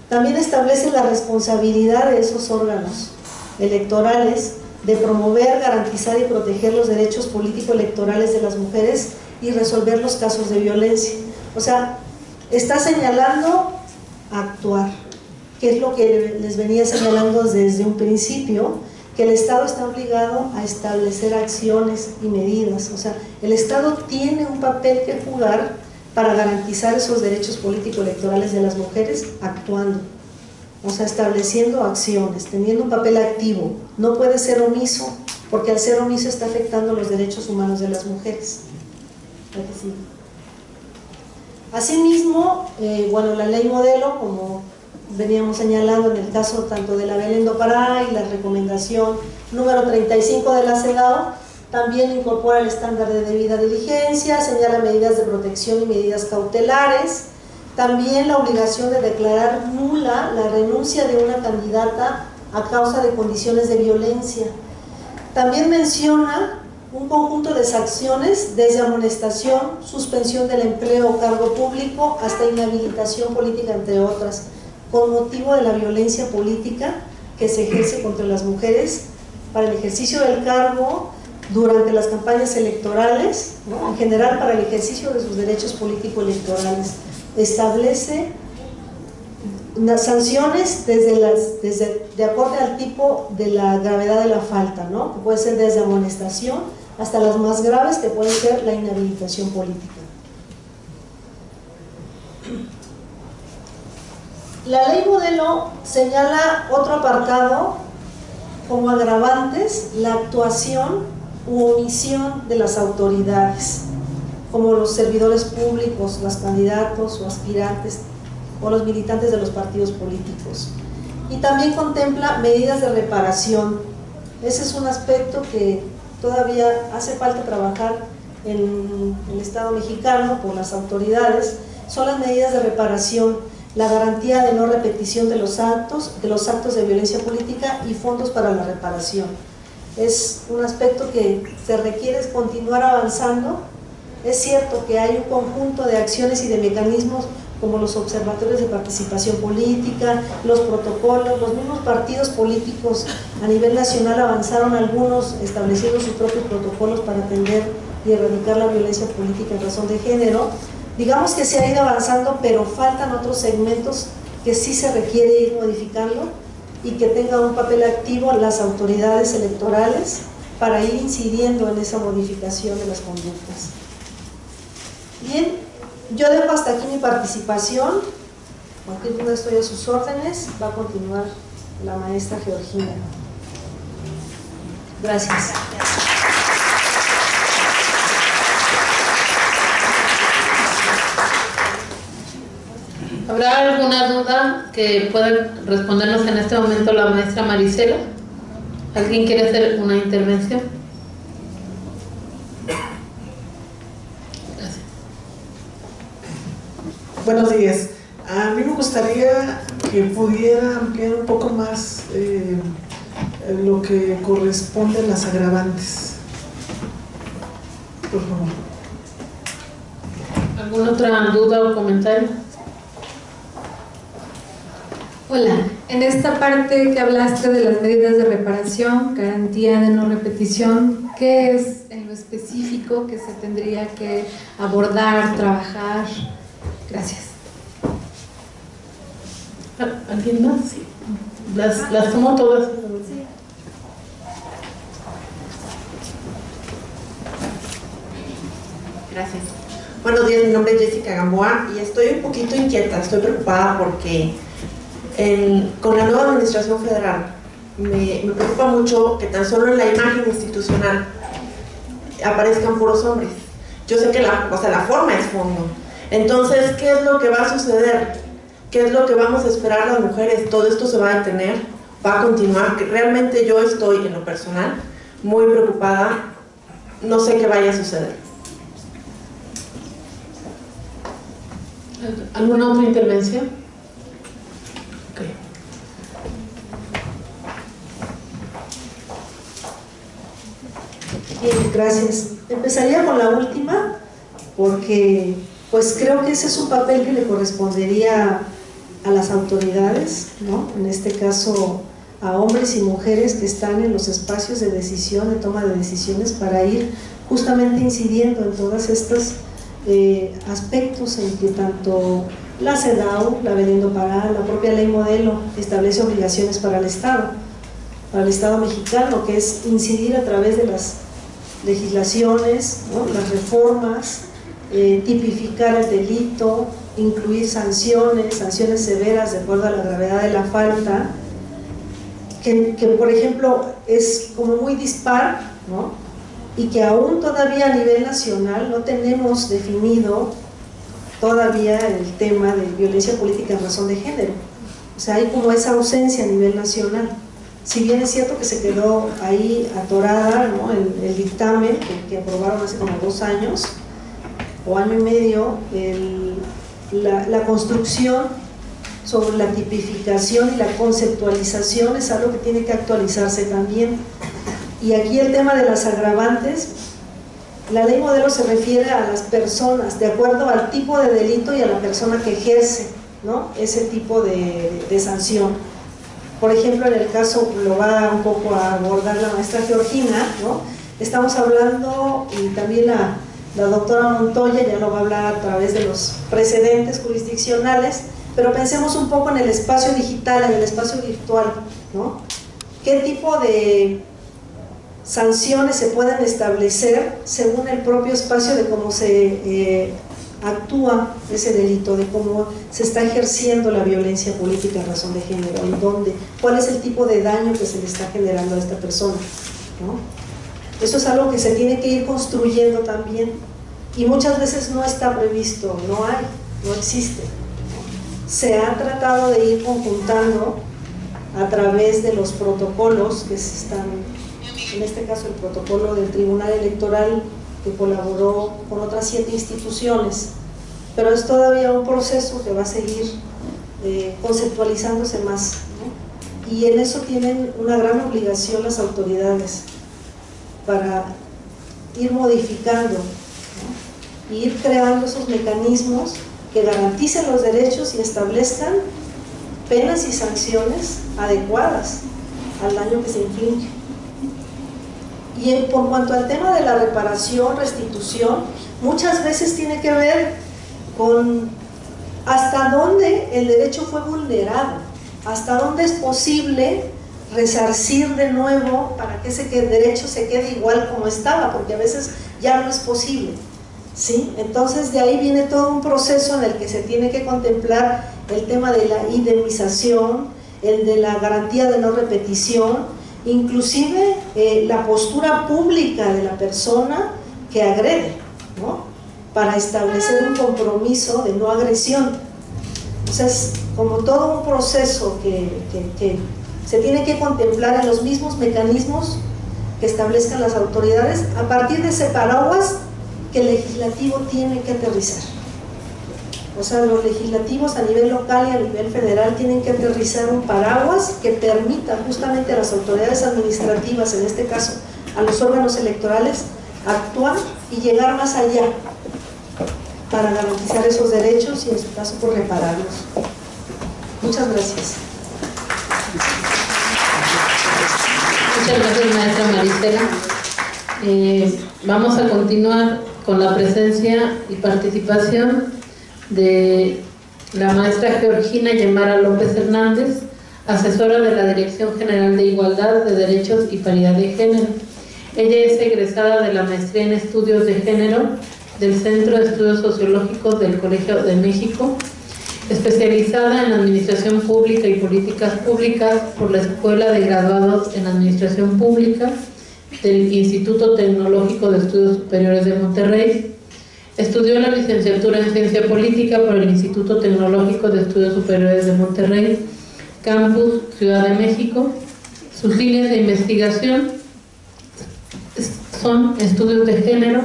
También establece la responsabilidad de esos órganos electorales de promover, garantizar y proteger los derechos político-electorales de las mujeres y resolver los casos de violencia. O sea, está señalando actuar, que es lo que les venía señalando desde un principio, que el Estado está obligado a establecer acciones y medidas. O sea, el Estado tiene un papel que jugar para garantizar esos derechos político-electorales de las mujeres actuando. O sea, estableciendo acciones, teniendo un papel activo. No puede ser omiso, porque al ser omiso está afectando los derechos humanos de las mujeres. Asimismo, bueno, la ley modelo, como veníamos señalando en el caso tanto de la Belén do Pará y la recomendación número 35 de la CEDAW, también incorpora el estándar de debida diligencia, señala medidas de protección y medidas cautelares, también la obligación de declarar nula la renuncia de una candidata a causa de condiciones de violencia. También menciona un conjunto de sanciones desde amonestación, suspensión del empleo o cargo público hasta inhabilitación política, entre otras, con motivo de la violencia política que se ejerce contra las mujeres para el ejercicio del cargo durante las campañas electorales, ¿no? En general para el ejercicio de sus derechos político-electorales. Establece las sanciones de acuerdo al tipo de la gravedad de la falta, ¿no? Que puede ser desde amonestación hasta las más graves, que puede ser la inhabilitación política. La ley modelo señala otro apartado como agravantes, la actuación u omisión de las autoridades, como los servidores públicos, los candidatos o aspirantes o los militantes de los partidos políticos. Y también contempla medidas de reparación. Ese es un aspecto que todavía hace falta trabajar en el Estado mexicano por las autoridades. Son las medidas de reparación, la garantía de no repetición de los actos de violencia política y fondos para la reparación. Es un aspecto que se requiere continuar avanzando. Es cierto que hay un conjunto de acciones y de mecanismos como los observatorios de participación política, los protocolos, los mismos partidos políticos a nivel nacional avanzaron algunos estableciendo sus propios protocolos para atender y erradicar la violencia política en razón de género. Digamos que se ha ido avanzando, pero faltan otros segmentos que sí se requiere ir modificando y que tengan un papel activo las autoridades electorales para ir incidiendo en esa modificación de las conductas. Bien, yo dejo hasta aquí mi participación. Cualquier duda estoy a sus órdenes. Va a continuar la maestra Georgina. Gracias. ¿Habrá alguna duda que pueda respondernos en este momento la maestra Marisela? ¿Alguien quiere hacer una intervención? Gracias. Buenos días. A mí me gustaría que pudiera ampliar un poco más lo que corresponde a las agravantes. Por favor. ¿Alguna otra duda o comentario? Hola, en esta parte que hablaste de las medidas de reparación, garantía de no repetición, ¿qué es en lo específico que se tendría que abordar, trabajar? Gracias. ¿Alguien más? Sí. Las tomo todas. Sí. Gracias. Buenos días, mi nombre es Jessica Gamboa y estoy un poquito inquieta, estoy preocupada porque con la nueva administración federal me preocupa mucho que tan solo en la imagen institucional aparezcan puros hombres. Yo sé que la forma es fondo. Entonces, ¿qué es lo que va a suceder? ¿Qué es lo que vamos a esperar las mujeres? ¿Todo esto se va a detener? ¿Va a continuar? Que realmente yo estoy, en lo personal, muy preocupada. No sé qué vaya a suceder. ¿Alguna otra intervención? Okay. Bien, gracias. Empezaría con la última, porque pues creo que ese es un papel que le correspondería a las autoridades, ¿no? En este caso a hombres y mujeres que están en los espacios de decisión, de toma de decisiones, para ir justamente incidiendo en todas estas aspectos en que tanto la CEDAW, la Belén do Pará, la propia ley modelo establece obligaciones para el Estado. para el Estado mexicano, que es incidir a través de las legislaciones, ¿no?, las reformas, tipificar el delito, incluir sanciones severas de acuerdo a la gravedad de la falta, que por ejemplo es como muy dispar, ¿no?, y que aún todavía a nivel nacional no tenemos definido todavía el tema de violencia política en razón de género. O sea, hay como esa ausencia a nivel nacional. Si bien es cierto que se quedó ahí atorada, ¿no?, el dictamen que aprobaron hace como 2 años o año y medio, la construcción sobre la tipificación y la conceptualización es algo que tiene que actualizarse también. Y aquí el tema de las agravantes, la ley modelo se refiere a las personas de acuerdo al tipo de delito y a la persona que ejerce, ¿no?, ese tipo de sanción. Por ejemplo, en el caso, lo va un poco a abordar la maestra Georgina, ¿no?, estamos hablando, y también la doctora Montoya ya lo va a hablar a través de los precedentes jurisdiccionales, pero pensemos un poco en el espacio digital, en el espacio virtual, ¿no? ¿Qué tipo de sanciones se pueden establecer según el propio espacio de cómo se actúa ese delito, de cómo se está ejerciendo la violencia política en razón de género, en dónde, cuál es el tipo de daño que se le está generando a esta persona, ¿no? Eso es algo que se tiene que ir construyendo también, y muchas veces no está previsto, no hay, no existe. Se ha tratado de ir conjuntando a través de los protocolos que se están, en este caso el protocolo del Tribunal Electoral, que colaboró con otras 7 instituciones, pero es todavía un proceso que va a seguir conceptualizándose más, ¿no? Y en eso tienen una gran obligación las autoridades para ir modificando, ¿no?, y ir creando esos mecanismos que garanticen los derechos y establezcan penas y sanciones adecuadas al daño que se inflige. Y por cuanto al tema de la reparación, restitución, muchas veces tiene que ver con hasta dónde el derecho fue vulnerado, hasta dónde es posible resarcir de nuevo para que ese derecho se quede igual como estaba, porque a veces ya no es posible, ¿sí? Entonces de ahí viene todo un proceso en el que se tiene que contemplar el tema de la indemnización, el de la garantía de no repetición, inclusive la postura pública de la persona que agrede, ¿no?, para establecer un compromiso de no agresión. Entonces, como todo un proceso que se tiene que contemplar en los mismos mecanismos que establezcan las autoridades, a partir de ese paraguas que el legislativo tiene que aterrizar. O sea, los legislativos a nivel local y a nivel federal tienen que aterrizar un paraguas que permita justamente a las autoridades administrativas, en este caso a los órganos electorales, actuar y llegar más allá para garantizar esos derechos y en su caso por repararlos. Muchas gracias. Muchas gracias, maestra Marisela. Vamos a continuar con la presencia y participación de la maestra Georgina Yemara López Hernández, asesora de la Dirección General de Igualdad de Derechos y Paridad de Género. Ella es egresada de la maestría en Estudios de Género del Centro de Estudios Sociológicos del Colegio de México, especializada en Administración Pública y Políticas Públicas por la Escuela de Graduados en Administración Pública del Instituto Tecnológico de Estudios Superiores de Monterrey. Estudió la licenciatura en Ciencia Política por el Instituto Tecnológico de Estudios Superiores de Monterrey, Campus Ciudad de México. Sus líneas de investigación son estudios de género,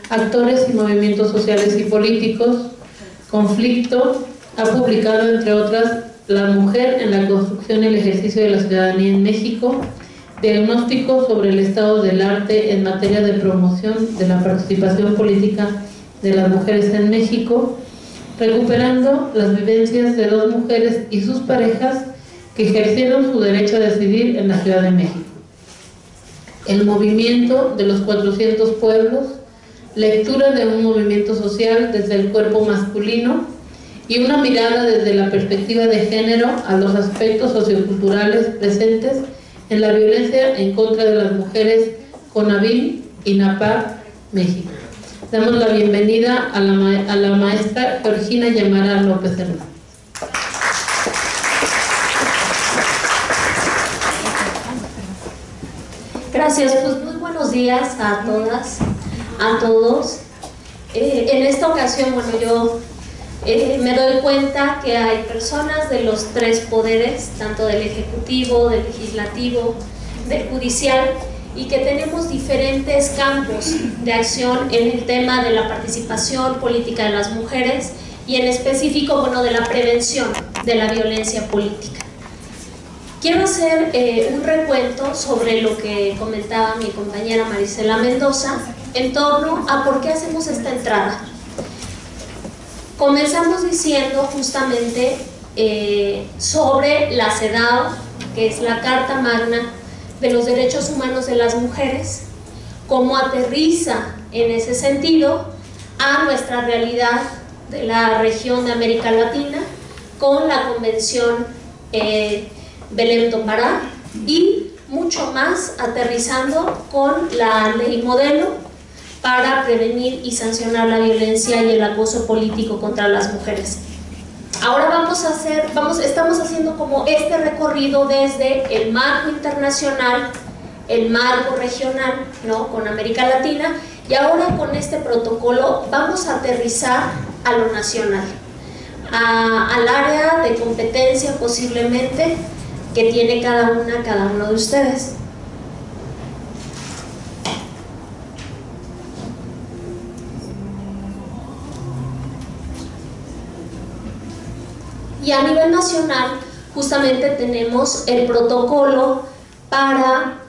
actores y movimientos sociales y políticos, conflicto. Ha publicado, entre otras, La mujer en la construcción y el ejercicio de la ciudadanía en México, diagnóstico sobre el estado del arte en materia de promoción de la participación política de las mujeres en México, recuperando las vivencias de 2 mujeres y sus parejas que ejercieron su derecho a decidir en la Ciudad de México. El movimiento de los 400 pueblos, lectura de un movimiento social desde el cuerpo masculino y una mirada desde la perspectiva de género a los aspectos socioculturales presentes en la violencia en contra de las mujeres, CONAVIM, INAPAC, México. Damos la bienvenida a la maestra Georgina Yamara López Hernández. Gracias, pues muy buenos días a todas, a todos. En esta ocasión, bueno, yo me doy cuenta que hay personas de los tres poderes, tanto del Ejecutivo, del Legislativo, del Judicial, y que tenemos diferentes campos de acción en el tema de la participación política de las mujeres y en específico, bueno, de la prevención de la violencia política. Quiero hacer un recuento sobre lo que comentaba mi compañera Marisela Mendoza en torno a por qué hacemos esta entrada. Comenzamos diciendo justamente sobre la CEDAW, que es la Carta Magna de los Derechos Humanos de las Mujeres, cómo aterriza en ese sentido a nuestra realidad de la región de América Latina con la Convención Belém-do Pará y mucho más aterrizando con la ley modelo para prevenir y sancionar la violencia y el acoso político contra las mujeres. Ahora estamos haciendo como este recorrido desde el marco internacional, el marco regional, ¿no?, con América Latina, y ahora con este protocolo vamos a aterrizar a lo nacional, al área de competencia posiblemente que tiene cada uno de ustedes. Y a nivel nacional, justamente tenemos el protocolo para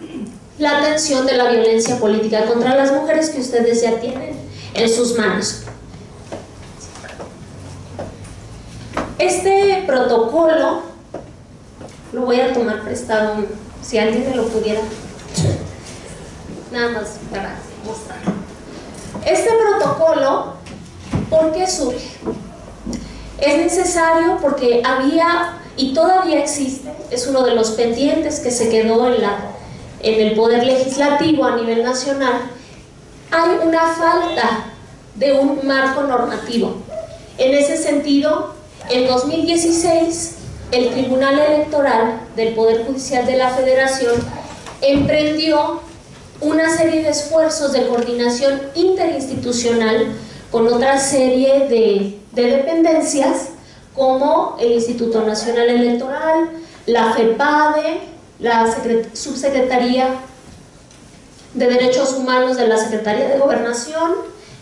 la atención de la violencia política contra las mujeres que ustedes ya tienen en sus manos. Este protocolo lo voy a tomar prestado, si alguien me lo pudiera, nada más para mostrar. Este protocolo, ¿por qué surge? Es necesario porque había y todavía existe, es uno de los pendientes que se quedó en el Poder Legislativo a nivel nacional. Hay una falta de un marco normativo. En ese sentido, en 2016, el Tribunal Electoral del Poder Judicial de la Federación emprendió una serie de esfuerzos de coordinación interinstitucional con otra serie de dependencias como el Instituto Nacional Electoral, la FEPADE, la Subsecretaría de Derechos Humanos de la Secretaría de Gobernación,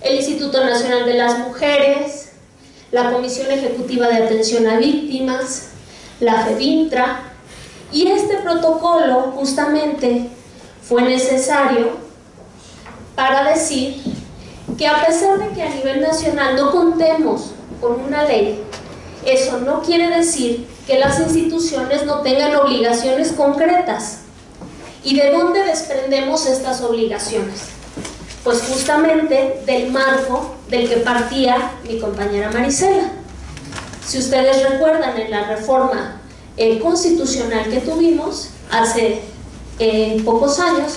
el Instituto Nacional de las Mujeres, la Comisión Ejecutiva de Atención a Víctimas, la FEVINTRA, y este protocolo justamente fue necesario para decir que a pesar de que a nivel nacional no contemos con una ley, eso no quiere decir que las instituciones no tengan obligaciones concretas. ¿Y de dónde desprendemos estas obligaciones? Pues justamente del marco del que partía mi compañera Marisela. Si ustedes recuerdan, en la reforma constitucional que tuvimos hace pocos años,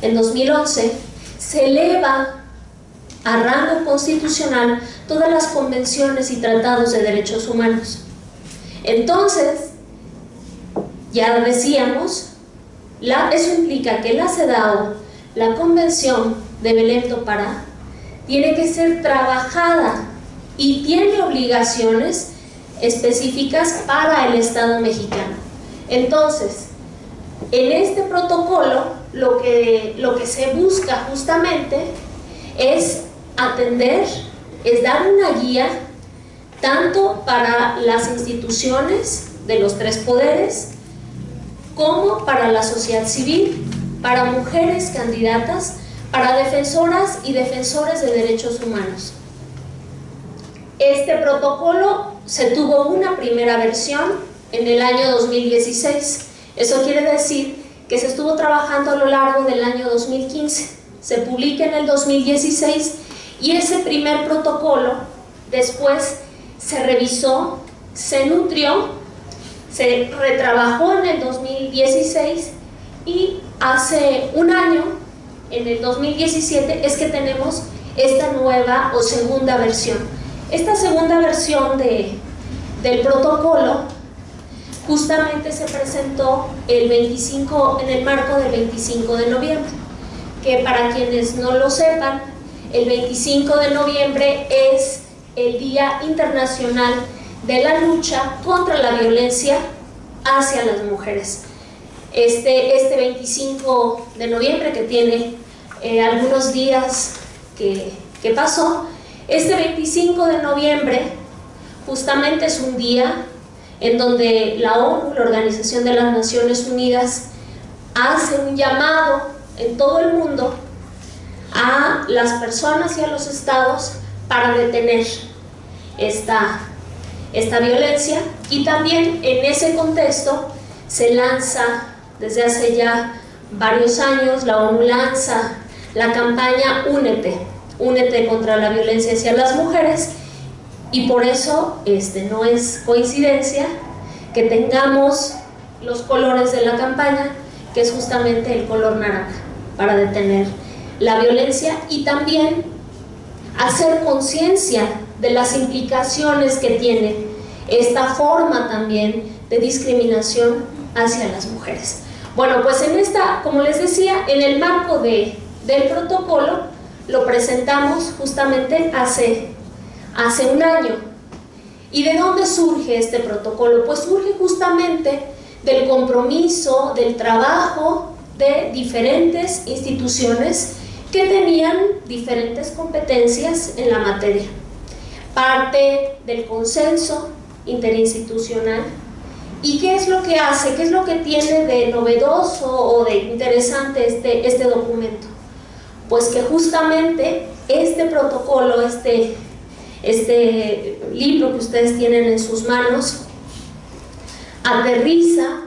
en 2011, se eleva a rango constitucional todas las convenciones y tratados de derechos humanos. Entonces, ya decíamos, eso implica que la CEDAW, la Convención de Belém-do-Pará, tiene que ser trabajada y tiene obligaciones específicas para el Estado mexicano. Entonces, en este protocolo lo que se busca justamente es atender, es dar una guía tanto para las instituciones de los tres poderes como para la sociedad civil, para mujeres candidatas, para defensoras y defensores de derechos humanos. Este protocolo se tuvo una primera versión en el año 2016. Eso quiere decir que se estuvo trabajando a lo largo del año 2015. Se publica en el 2016 y ese primer protocolo después se revisó, se nutrió, se retrabajó en el 2016 hace un año, en el 2017, es que tenemos esta nueva o segunda versión. Esta segunda versión del protocolo justamente se presentó en el marco del 25 de noviembre, que para quienes no lo sepan, el 25 de noviembre es el Día Internacional de la Lucha contra la Violencia hacia las Mujeres. Este 25 de noviembre, que tiene algunos días que pasó, este 25 de noviembre justamente es un día en donde la ONU, la Organización de las Naciones Unidas, hace un llamado en todo el mundo a las personas y a los estados para detener esta violencia, y también en ese contexto se lanza desde hace ya varios años, la ONU lanza la campaña Únete contra la violencia hacia las mujeres, y por eso no es coincidencia que tengamos los colores de la campaña, que es justamente el color naranja, para detener la violencia y también hacer conciencia de las implicaciones que tiene esta forma también de discriminación hacia las mujeres. Bueno, pues como les decía, en el marco del protocolo lo presentamos justamente hace un año. ¿Y de dónde surge este protocolo? Pues surge justamente del compromiso, del trabajo de diferentes instituciones que tenían diferentes competencias en la materia. Parte del consenso interinstitucional. ¿Y qué es lo que hace? ¿Qué es lo que tiene de novedoso o de interesante este documento? Pues que justamente este protocolo, este libro que ustedes tienen en sus manos, aterriza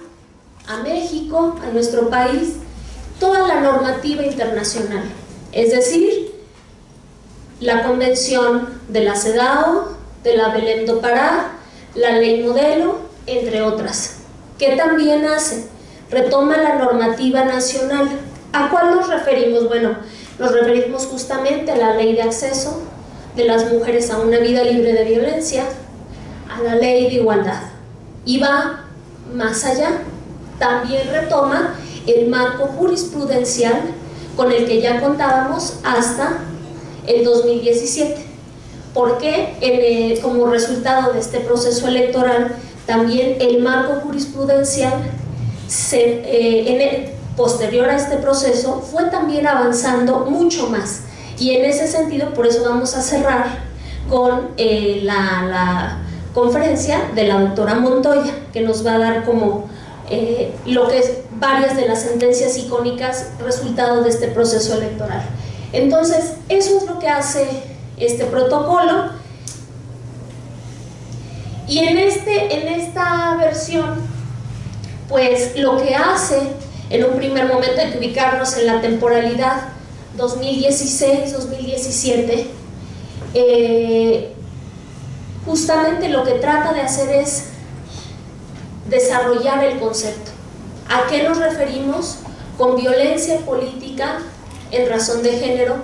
a México, a nuestro país, toda la normativa internacional, es decir, la Convención de la CEDAW, de la Belém do Pará, la Ley Modelo, entre otras. ¿Qué también hace? Retoma la normativa nacional. ¿A cuál nos referimos? Bueno, nos referimos justamente a la Ley de Acceso de las Mujeres a una Vida Libre de Violencia, a la Ley de Igualdad, y va más allá. También retoma el marco jurisprudencial con el que ya contábamos hasta el 2017, porque como resultado de este proceso electoral, también el marco jurisprudencial posterior a este proceso fue también avanzando mucho más, y en ese sentido por eso vamos a cerrar con la conferencia de la doctora Montoya, que nos va a dar como lo que es varias de las sentencias icónicas resultado de este proceso electoral. Entonces, eso es lo que hace este protocolo, y en esta versión, pues lo que hace, en un primer momento hay que ubicarnos en la temporalidad 2016-2017, justamente lo que trata de hacer es desarrollar el concepto. ¿A qué nos referimos con violencia política en razón de género?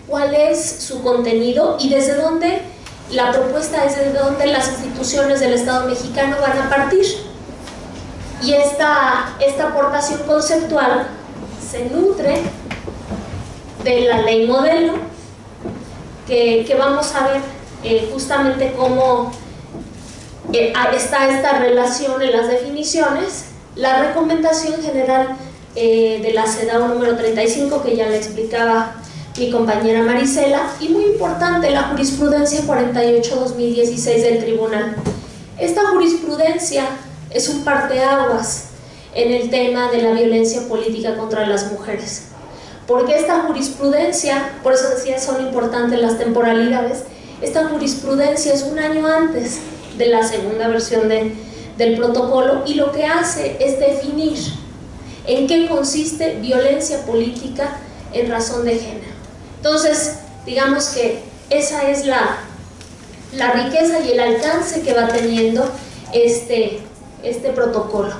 ¿Cuál es su contenido? Y desde dónde, la propuesta es desde dónde las instituciones del Estado mexicano van a partir. Y esta aportación conceptual se nutre de la Ley Modelo, que vamos a ver justamente cómo está esta relación en las definiciones, la recomendación general de la CEDAW número 35, que ya le explicaba mi compañera Marisela, y muy importante, la jurisprudencia 48-2016 del tribunal. Esta jurisprudencia es un parteaguas en el tema de la violencia política contra las mujeres, porque esta jurisprudencia, por eso decía, son importantes las temporalidades, esta jurisprudencia es un año antes de la segunda versión del protocolo, y lo que hace es definir en qué consiste violencia política en razón de género. Entonces, digamos que esa es la riqueza y el alcance que va teniendo este protocolo.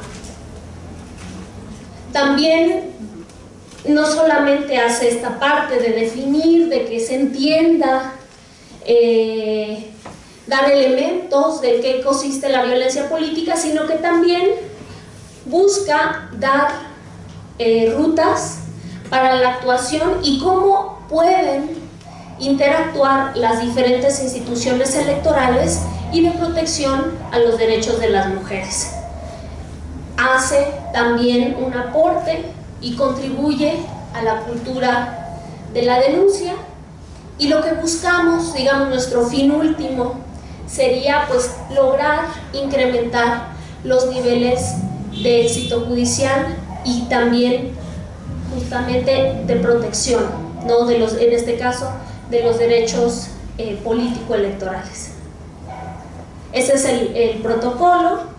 También no solamente hace esta parte de definir, de que se entienda, dar elementos de qué consiste la violencia política, sino que también busca dar rutas para la actuación y cómo pueden interactuar las diferentes instituciones electorales y de protección a los derechos de las mujeres. Hace también un aporte y contribuye a la cultura de la denuncia, y lo que buscamos, digamos, nuestro fin último sería pues lograr incrementar los niveles de éxito judicial y también justamente de protección, ¿no? De los, en este caso, de los derechos político-electorales. Ese es el protocolo.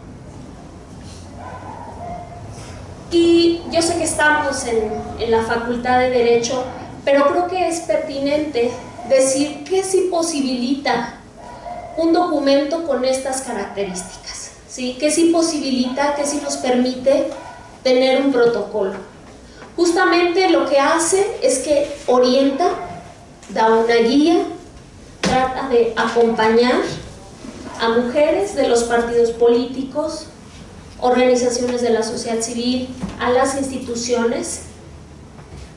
Y yo sé que estamos en la Facultad de Derecho, pero creo que es pertinente decir que sí posibilita un documento con estas características, ¿sí? Que sí posibilita, que sí nos permite tener un protocolo. Justamente lo que hace es que orienta, da una guía, trata de acompañar a mujeres de los partidos políticos, organizaciones de la sociedad civil, a las instituciones,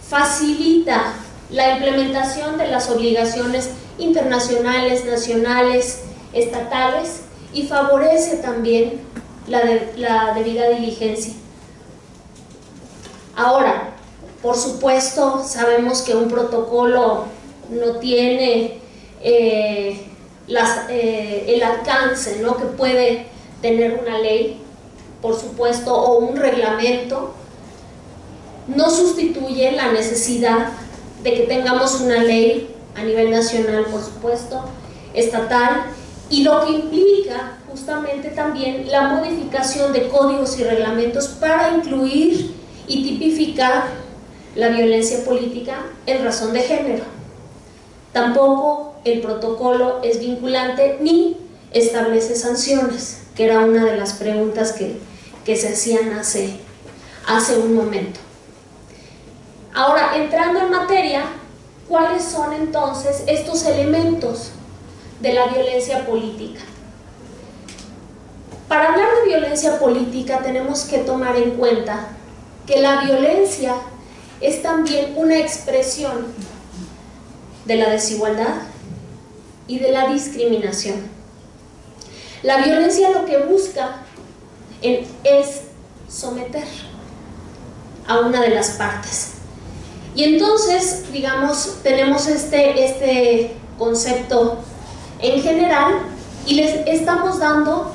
facilita la implementación de las obligaciones internacionales, nacionales, estatales, y favorece también la debida diligencia. Ahora, por supuesto, sabemos que un protocolo no tiene el alcance, ¿no?, que puede tener una ley, por supuesto, o un reglamento. No sustituye la necesidad de que tengamos una ley a nivel nacional, por supuesto, estatal, y lo que implica justamente también la modificación de códigos y reglamentos para incluir y tipificar la violencia política en razón de género. Tampoco el protocolo es vinculante ni establece sanciones, que era una de las preguntas que se hacían hace un momento. Ahora, entrando en materia, ¿cuáles son entonces estos elementos de la violencia política? Para hablar de violencia política tenemos que tomar en cuenta que la violencia es también una expresión de la desigualdad y de la discriminación. La violencia lo que busca es someter a una de las partes. Y entonces, digamos, tenemos este concepto en general y les estamos dando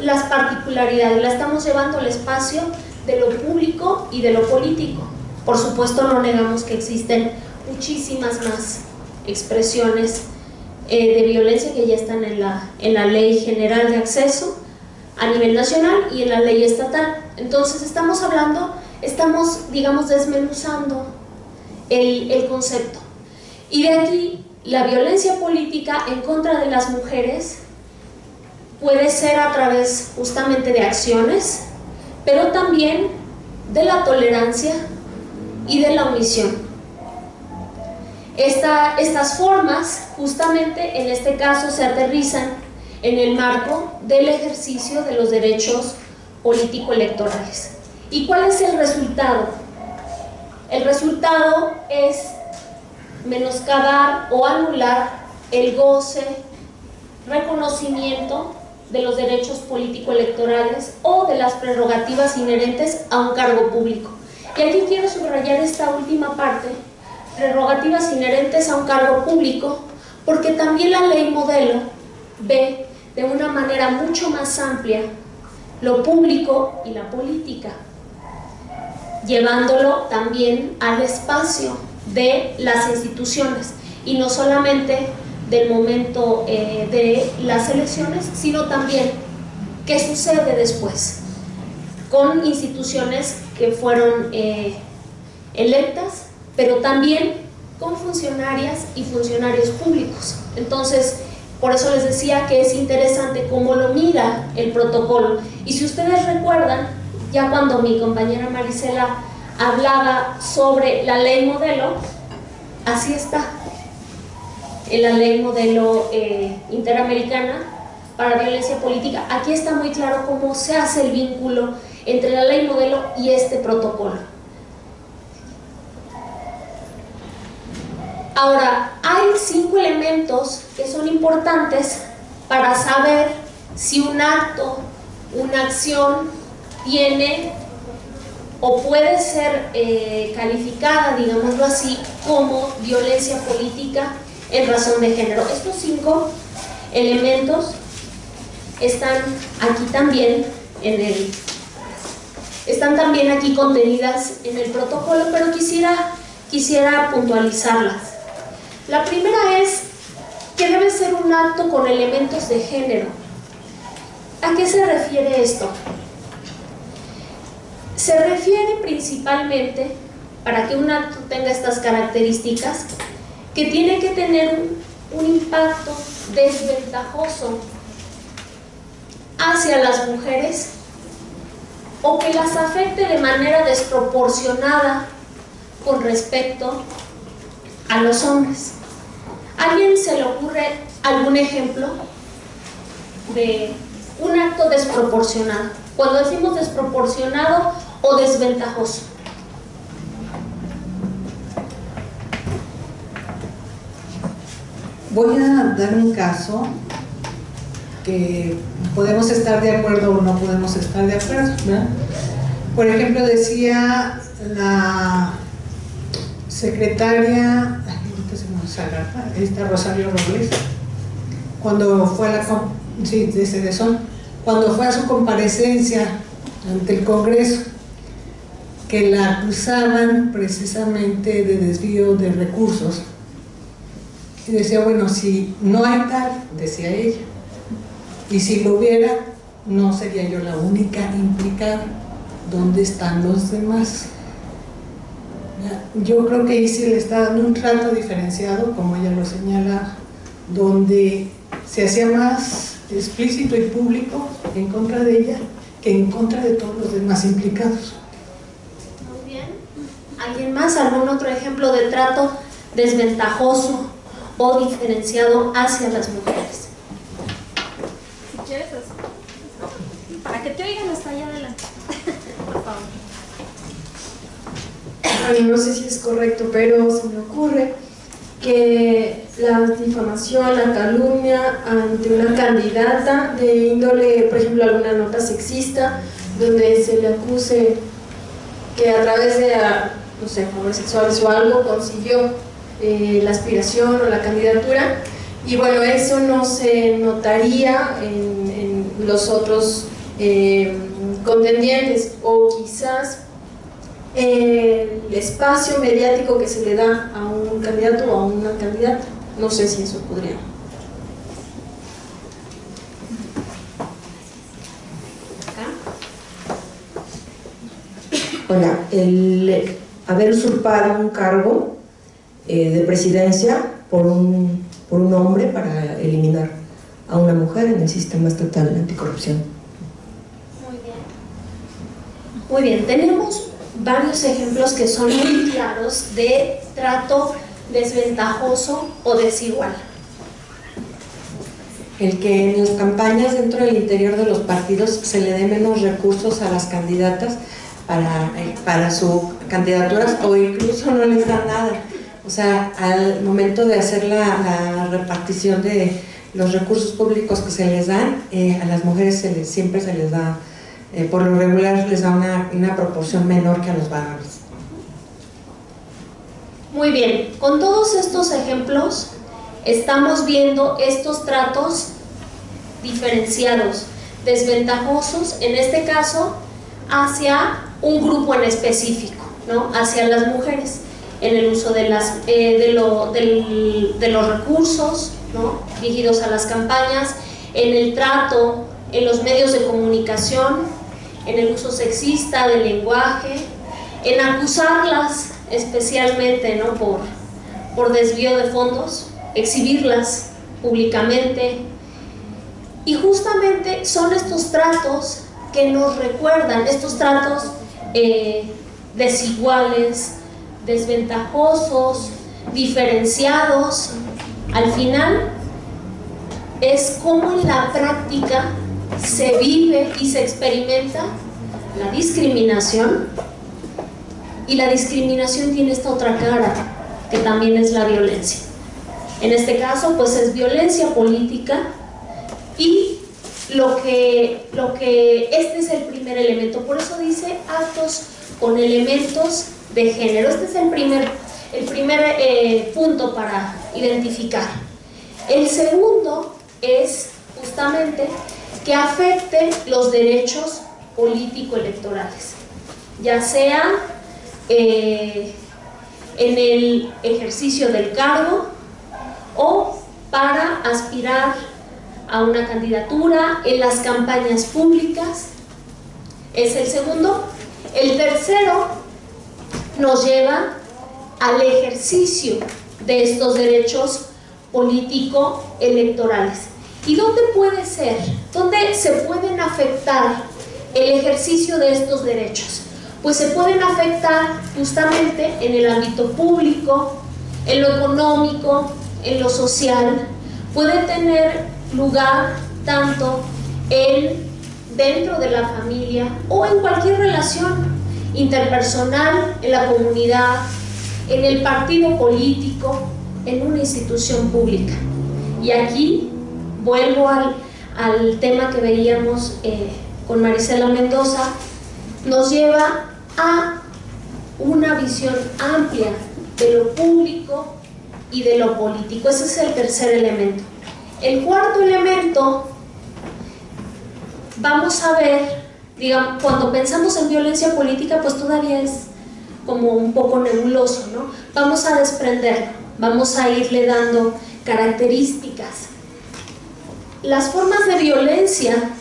las particularidades, la estamos llevando al espacio de lo público y de lo político. Por supuesto, no negamos que existen muchísimas más expresiones de violencia que ya están en la Ley General de Acceso a nivel nacional y en la ley estatal. Entonces estamos digamos, desmenuzando el concepto. Y de aquí, la violencia política en contra de las mujeres puede ser a través justamente de acciones, pero también de la tolerancia y de la omisión. Estas formas, justamente en este caso, se aterrizan en el marco del ejercicio de los derechos político-electorales. ¿Y cuál es el resultado? El resultado es menoscabar o anular el goce, reconocimiento de los derechos político-electorales o de las prerrogativas inherentes a un cargo público. Y aquí quiero subrayar esta última parte, prerrogativas inherentes a un cargo público, porque también la ley modelo ve de una manera mucho más amplia lo público y la política, llevándolo también al espacio de las instituciones y no solamente del momento de las elecciones, sino también qué sucede después con instituciones que fueron electas, pero también con funcionarias y funcionarios públicos. Entonces, por eso les decía que es interesante cómo lo mira el protocolo. Y si ustedes recuerdan, ya cuando mi compañera Marisela hablaba sobre la ley modelo, así está, en la ley modelo interamericana para violencia política. Aquí está muy claro cómo se hace el vínculo entre la ley modelo y este protocolo. Ahora, hay 5 elementos que son importantes para saber si un acto, una acción tiene o puede ser calificada, digámoslo así, como violencia política en razón de género. Estos 5 elementos están aquí también están también aquí contenidas en el protocolo, pero quisiera puntualizarlas. La primera es que debe ser un acto con elementos de género. ¿A qué se refiere esto? Se refiere principalmente, para que un acto tenga estas características, que tiene que tener un impacto desventajoso hacia las mujeres o que las afecte de manera desproporcionada con respecto a los hombres. ¿A alguien se le ocurre algún ejemplo de un acto desproporcionado? Cuando decimos desproporcionado o desventajoso. Voy a dar un caso que podemos estar de acuerdo o no podemos estar de acuerdo, ¿verdad? Por ejemplo, decía la secretaria, Rosario Robles, cuando fue a de Cedesón, cuando fue a su comparecencia ante el Congreso, que la acusaban precisamente de desvío de recursos. Y decía, bueno, si no hay tal, decía ella, y si lo hubiera, no sería yo la única implicada. ¿Dónde están los demás? Yo creo que ahí sí le está dando un trato diferenciado, como ella lo señala, donde se hacía más explícito y público en contra de ella que en contra de todos los demás implicados. Muy bien. ¿Alguien más? ¿Algún otro ejemplo de trato desventajoso o diferenciado hacia las mujeres? Si quieres, para que te oigan hasta allá adelante. Por favor. Ay, no sé si es correcto, pero se me ocurre que la difamación, la calumnia ante una candidata de índole, por ejemplo, alguna nota sexista, donde se le acuse que a través de, no sé, favores sexuales o algo consiguió la aspiración o la candidatura, y bueno, eso no se notaría en los otros contendientes, o quizás el espacio mediático que se le da a un candidato o a una candidata. No sé si eso podría. Hola, el haber usurpado un cargo de presidencia por un hombre para eliminar a una mujer en el sistema estatal de anticorrupción. Muy bien. Muy bien, tenemos varios ejemplos que son muy claros de trato desventajoso o desigual. El que en las campañas dentro del interior de los partidos se le dé menos recursos a las candidatas para sus candidaturas, o incluso no les dan nada. O sea, al momento de hacer la repartición de los recursos públicos que se les dan, a las mujeres siempre se les da, por lo regular les da una proporción menor que a los varones. Muy bien, con todos estos ejemplos estamos viendo estos tratos diferenciados, desventajosos, en este caso hacia un grupo en específico, ¿no? Hacia las mujeres, en el uso de los recursos, ¿no? Dirigidos a las campañas, en el trato, en los medios de comunicación, en el uso sexista del lenguaje, en acusarlas especialmente, ¿no? por desvío de fondos, exhibirlas públicamente. Y justamente son estos tratos que nos recuerdan, estos tratos desiguales, desventajosos, diferenciados. Al final es cómo en la práctica se vive y se experimenta la discriminación, y la discriminación tiene esta otra cara que también es la violencia. En este caso pues es violencia política, y lo que este es el primer elemento, por eso dice actos con elementos de género. Este es el primer punto para identificar. El segundo es justamente que afecte los derechos político-electorales, ya sea en el ejercicio del cargo o para aspirar a una candidatura, en las campañas públicas. Es el segundo. El tercero nos lleva al ejercicio de estos derechos político-electorales. ¿Y dónde puede ser? ¿Dónde se pueden afectar el ejercicio de estos derechos? Pues se pueden afectar justamente en el ámbito público, en lo económico, en lo social. Puede tener lugar tanto dentro de la familia o en cualquier relación interpersonal, en la comunidad, en el partido político, en una institución pública. Y aquí vuelvo al tema que veíamos con Marisela Mendoza, nos lleva a una visión amplia de lo público y de lo político. Ese es el tercer elemento. El cuarto elemento, vamos a ver, digamos, cuando pensamos en violencia política, pues todavía es como un poco nebuloso, ¿no? Vamos a desprenderlo, vamos a irle dando características. Las formas de violencia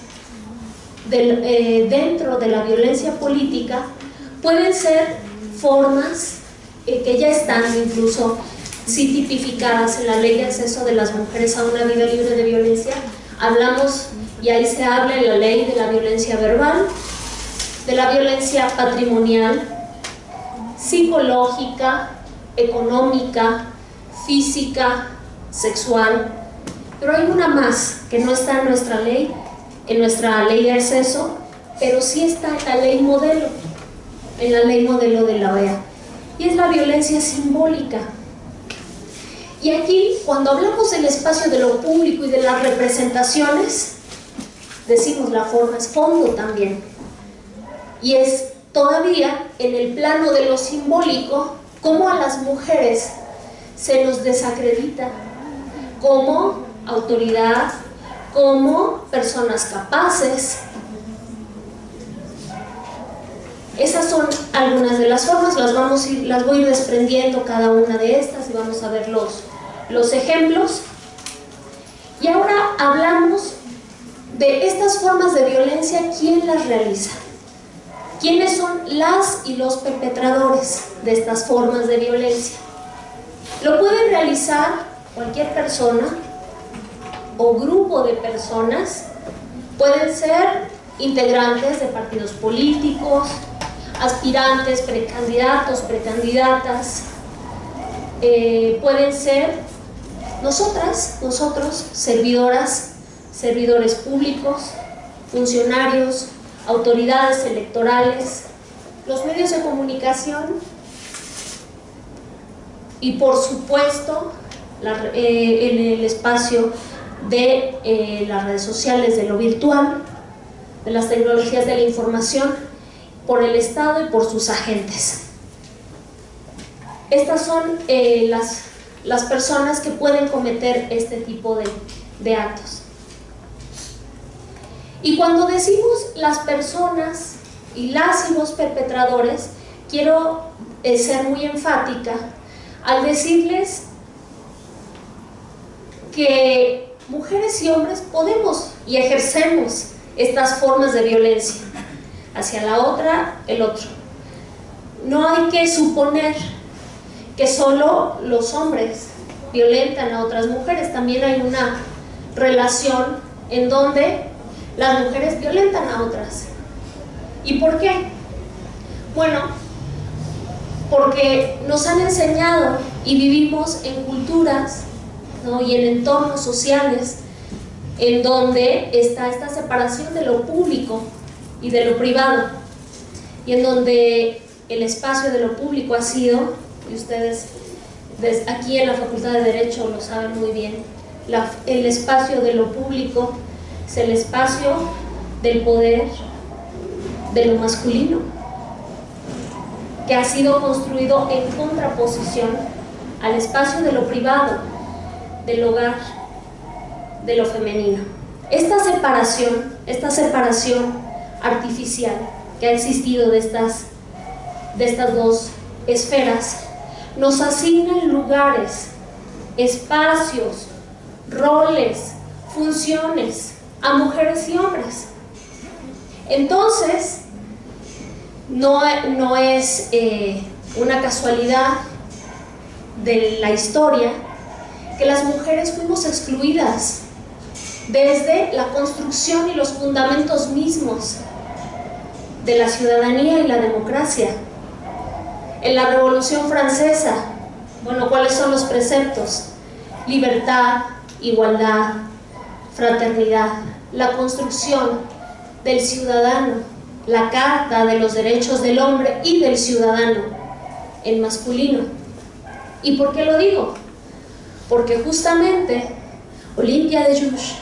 dentro de la violencia política pueden ser formas que ya están incluso sí tipificadas en la Ley de Acceso de las Mujeres a una Vida Libre de Violencia. Hablamos, y ahí se habla en la Ley de la violencia verbal, de la violencia patrimonial, psicológica, económica, física, sexual. Pero hay una más que no está en nuestra ley de acceso, pero sí está en la ley modelo, de la OEA, y es la violencia simbólica. Y aquí, cuando hablamos del espacio de lo público y de las representaciones, decimos la forma es fondo también, y es todavía en el plano de lo simbólico, cómo a las mujeres se nos desacredita como autoridad, como personas capaces. Esas son algunas de las formas, las voy a ir desprendiendo cada una de estas y vamos a ver los ejemplos. Y ahora hablamos de estas formas de violencia, ¿quién las realiza? ¿Quiénes son las y los perpetradores de estas formas de violencia? Lo puede realizar cualquier persona o grupo de personas, pueden ser integrantes de partidos políticos, aspirantes, precandidatos, precandidatas, pueden ser nosotros, servidoras, servidores públicos, funcionarios, autoridades electorales, los medios de comunicación y por supuesto en el espacio de las redes sociales, de lo virtual, de las tecnologías de la información, por el Estado y por sus agentes. Estas son las personas que pueden cometer este tipo de actos. Y cuando decimos las personas y los perpetradores, quiero ser muy enfática al decirles que mujeres y hombres podemos y ejercemos estas formas de violencia hacia la otra, el otro. No hay que suponer que solo los hombres violentan a otras mujeres, también hay una relación en donde las mujeres violentan a otras. ¿Y por qué? Bueno, porque nos han enseñado y vivimos en culturas, ¿no?, y en entornos sociales en donde está esta separación de lo público y de lo privado, y en donde el espacio de lo público ha sido, y ustedes aquí en la Facultad de Derecho lo saben muy bien, el espacio de lo público es el espacio del poder de lo masculino, que ha sido construido en contraposición al espacio de lo privado, del hogar, de lo femenino. Esta separación artificial que ha existido de estas dos esferas nos asigna lugares, espacios, roles, funciones a mujeres y hombres. Entonces, no es una casualidad de la historia que las mujeres fuimos excluidas desde la construcción y los fundamentos mismos de la ciudadanía y la democracia. En la Revolución Francesa, bueno, ¿cuáles son los preceptos? Libertad, igualdad, fraternidad, la construcción del ciudadano, la Carta de los Derechos del Hombre y del Ciudadano, en masculino. ¿Y por qué lo digo? Porque justamente Olympia de Gouges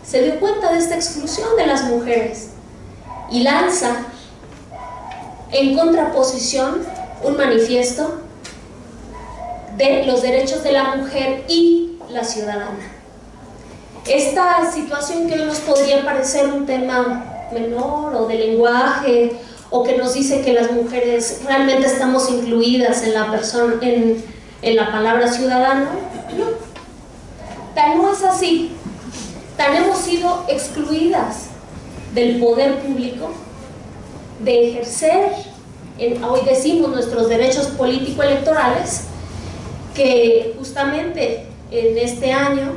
se dio cuenta de esta exclusión de las mujeres y lanza en contraposición un manifiesto de los derechos de la mujer y la ciudadana. Esta situación que hoy nos podría parecer un tema menor o de lenguaje, o que nos dice que las mujeres realmente estamos incluidas en la persona, en la palabra ciudadano, no, tan no es así. Tan hemos sido excluidas del poder público, de ejercer, hoy decimos, nuestros derechos político-electorales, que justamente en este año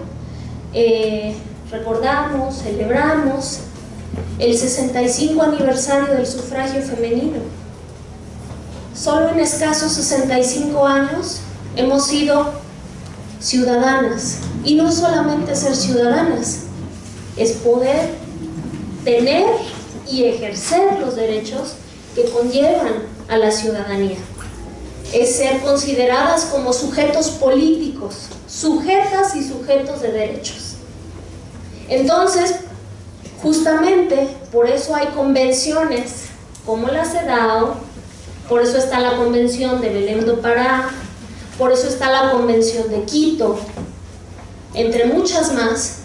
recordamos, celebramos el 65 aniversario del sufragio femenino. Solo en escasos 65 años hemos sido ciudadanas, y no solamente ser ciudadanas, es poder tener y ejercer los derechos que conllevan a la ciudadanía, es ser consideradas como sujetos políticos, sujetas y sujetos de derechos. Entonces, justamente por eso hay convenciones como la CEDAW, por eso está la Convención de Belém do Pará, por eso está la Convención de Quito, entre muchas más,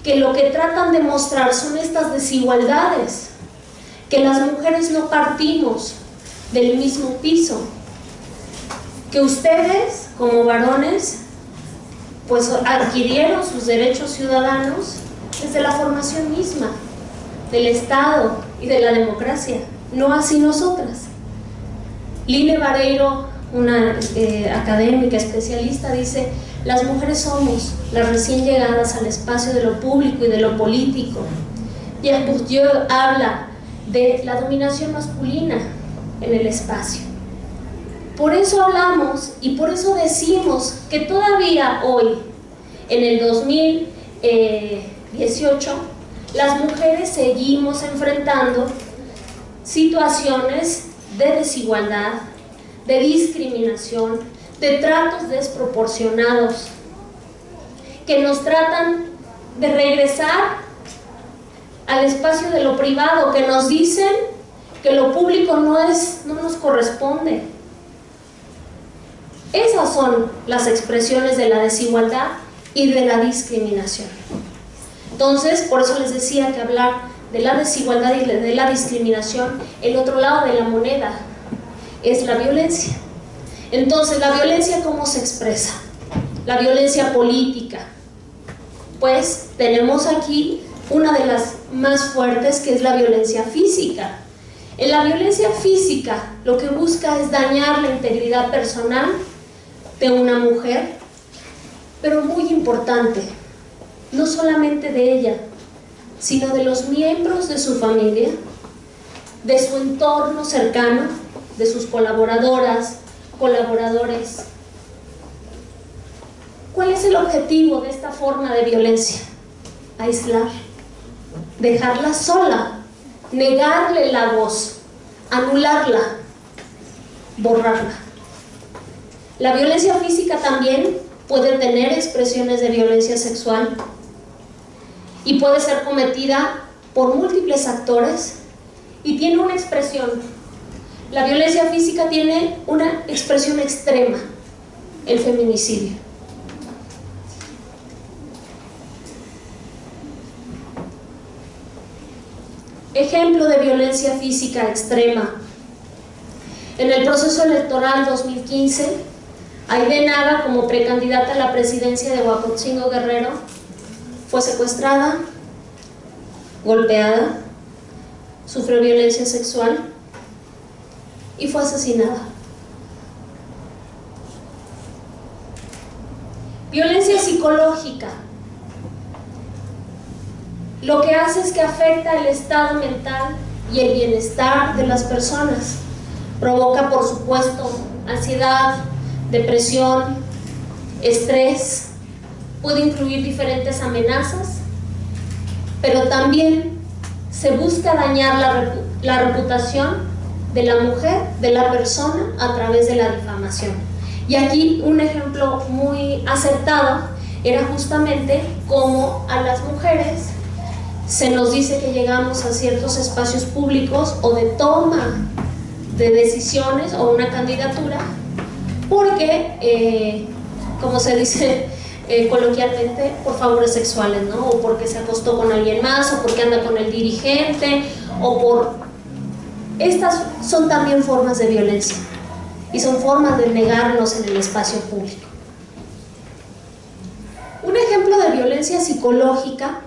que lo que tratan de mostrar son estas desigualdades, que las mujeres no partimos del mismo piso, que ustedes como varones pues adquirieron sus derechos ciudadanos desde la formación misma del Estado y de la democracia, no así nosotras. Line Vareiro, una académica especialista, dice: las mujeres somos las recién llegadas al espacio de lo público y de lo político. Pierre Bourdieu habla de la dominación masculina en el espacio. Por eso hablamos y por eso decimos que todavía hoy, en el 2018, las mujeres seguimos enfrentando situaciones de desigualdad, de discriminación, de tratos desproporcionados, que nos tratan de regresar al espacio de lo privado, que nos dicen que lo público no nos corresponde. Esas son las expresiones de la desigualdad y de la discriminación. Entonces, por eso les decía que hablar de la desigualdad y de la discriminación, el otro lado de la moneda es la violencia. Entonces, ¿la violencia cómo se expresa? La violencia política. Pues tenemos aquí una de las más fuertes, que es la violencia física. En la violencia física lo que busca es dañar la integridad personal de una mujer, pero muy importante, no solamente de ella, sino de los miembros de su familia, de su entorno cercano, de sus colaboradoras, colaboradores. ¿Cuál es el objetivo de esta forma de violencia? Aislar, dejarla sola, negarle la voz, anularla, borrarla. La violencia física también puede tener expresiones de violencia sexual y puede ser cometida por múltiples actores y tiene una expresión. La violencia física tiene una expresión extrema, el feminicidio. Ejemplo de violencia física extrema. En el proceso electoral 2015, Aide Naga, como precandidata a la presidencia de Huapotzingo Guerrero, fue secuestrada, golpeada, sufrió violencia sexual y fue asesinada. Violencia psicológica. Lo que hace es que afecta el estado mental y el bienestar de las personas. Provoca, por supuesto, ansiedad, depresión, estrés, puede incluir diferentes amenazas, pero también se busca dañar la reputación de la mujer, de la persona, a través de la difamación. Y aquí un ejemplo muy acertado era justamente cómo a las mujeres se nos dice que llegamos a ciertos espacios públicos o de toma de decisiones o una candidatura porque, como se dice coloquialmente, por favores sexuales, ¿no? O porque se acostó con alguien más, o porque anda con el dirigente, o por... Estas son también formas de violencia y son formas de negarnos en el espacio público. Un ejemplo de violencia psicológica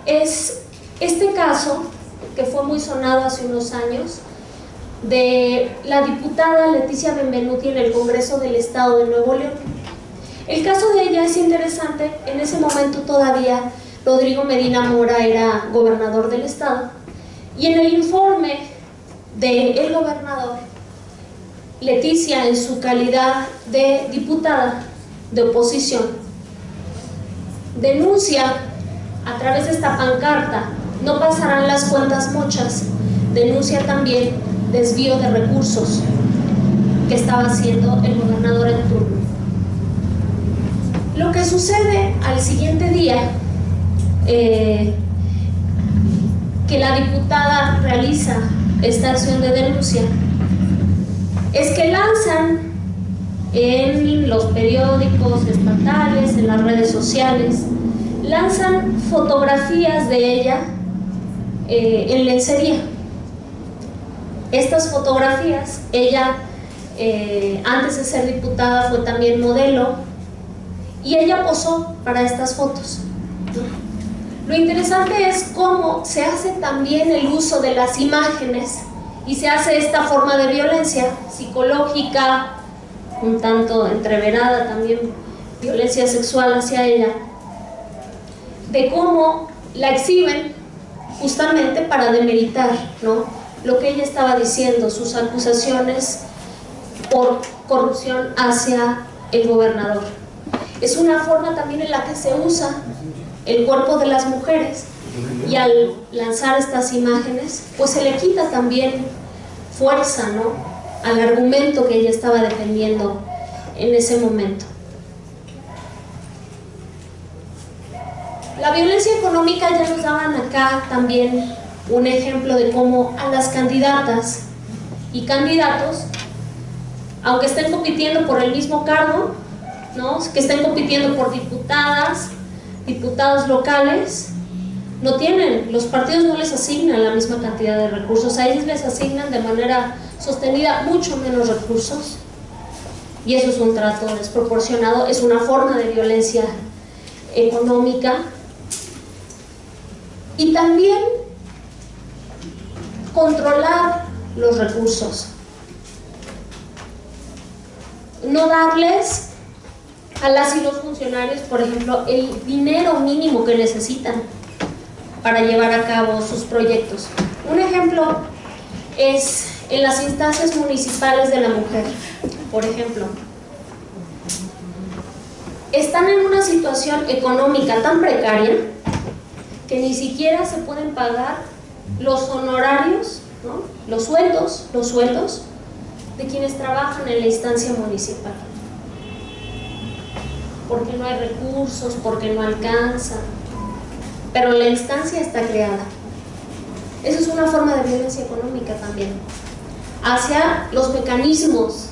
es este caso que fue muy sonado hace unos años de la diputada Leticia Benvenuti en el Congreso del Estado de Nuevo León. El caso de ella es interesante. En ese momento todavía Rodrigo Medina Mora era gobernador del estado y en el informe del gobernador, Leticia, en su calidad de diputada de oposición, denuncia a través de esta pancarta: no pasarán las cuentas mochas. Denuncia también desvío de recursos que estaba haciendo el gobernador en turno. Lo que sucede al siguiente día, que la diputada realiza esta acción de denuncia, es que lanzan en los periódicos estatales, en las redes sociales, lanzan fotografías de ella en lencería. Estas fotografías, ella antes de ser diputada fue también modelo y ella posó para estas fotos. Lo interesante es cómo se hace también el uso de las imágenes y se hace esta forma de violencia psicológica, un tanto entreverada también, violencia sexual hacia ella, de cómo la exhiben justamente para demeritar, ¿no?, lo que ella estaba diciendo, sus acusaciones por corrupción hacia el gobernador. Es una forma también en la que se usa el cuerpo de las mujeres y al lanzar estas imágenes pues se le quita también fuerza, ¿no?, al argumento que ella estaba defendiendo en ese momento. La violencia económica, ya nos daban acá también un ejemplo de cómo a las candidatas y candidatos, aunque estén compitiendo por el mismo cargo, ¿no?, que estén compitiendo por diputadas, diputados locales, no tienen, los partidos no les asignan la misma cantidad de recursos, a ellos les asignan de manera sostenida mucho menos recursos, y eso es un trato desproporcionado, es una forma de violencia económica. Y también controlar los recursos, no darles a las y los funcionarios, por ejemplo, el dinero mínimo que necesitan para llevar a cabo sus proyectos. Un ejemplo es en las instancias municipales de la mujer, por ejemplo, están en una situación económica tan precaria que ni siquiera se pueden pagar los honorarios, ¿no? los sueldos de quienes trabajan en la instancia municipal, porque no hay recursos, porque no alcanza, pero la instancia está creada. Eso es una forma de violencia económica también, hacia los mecanismos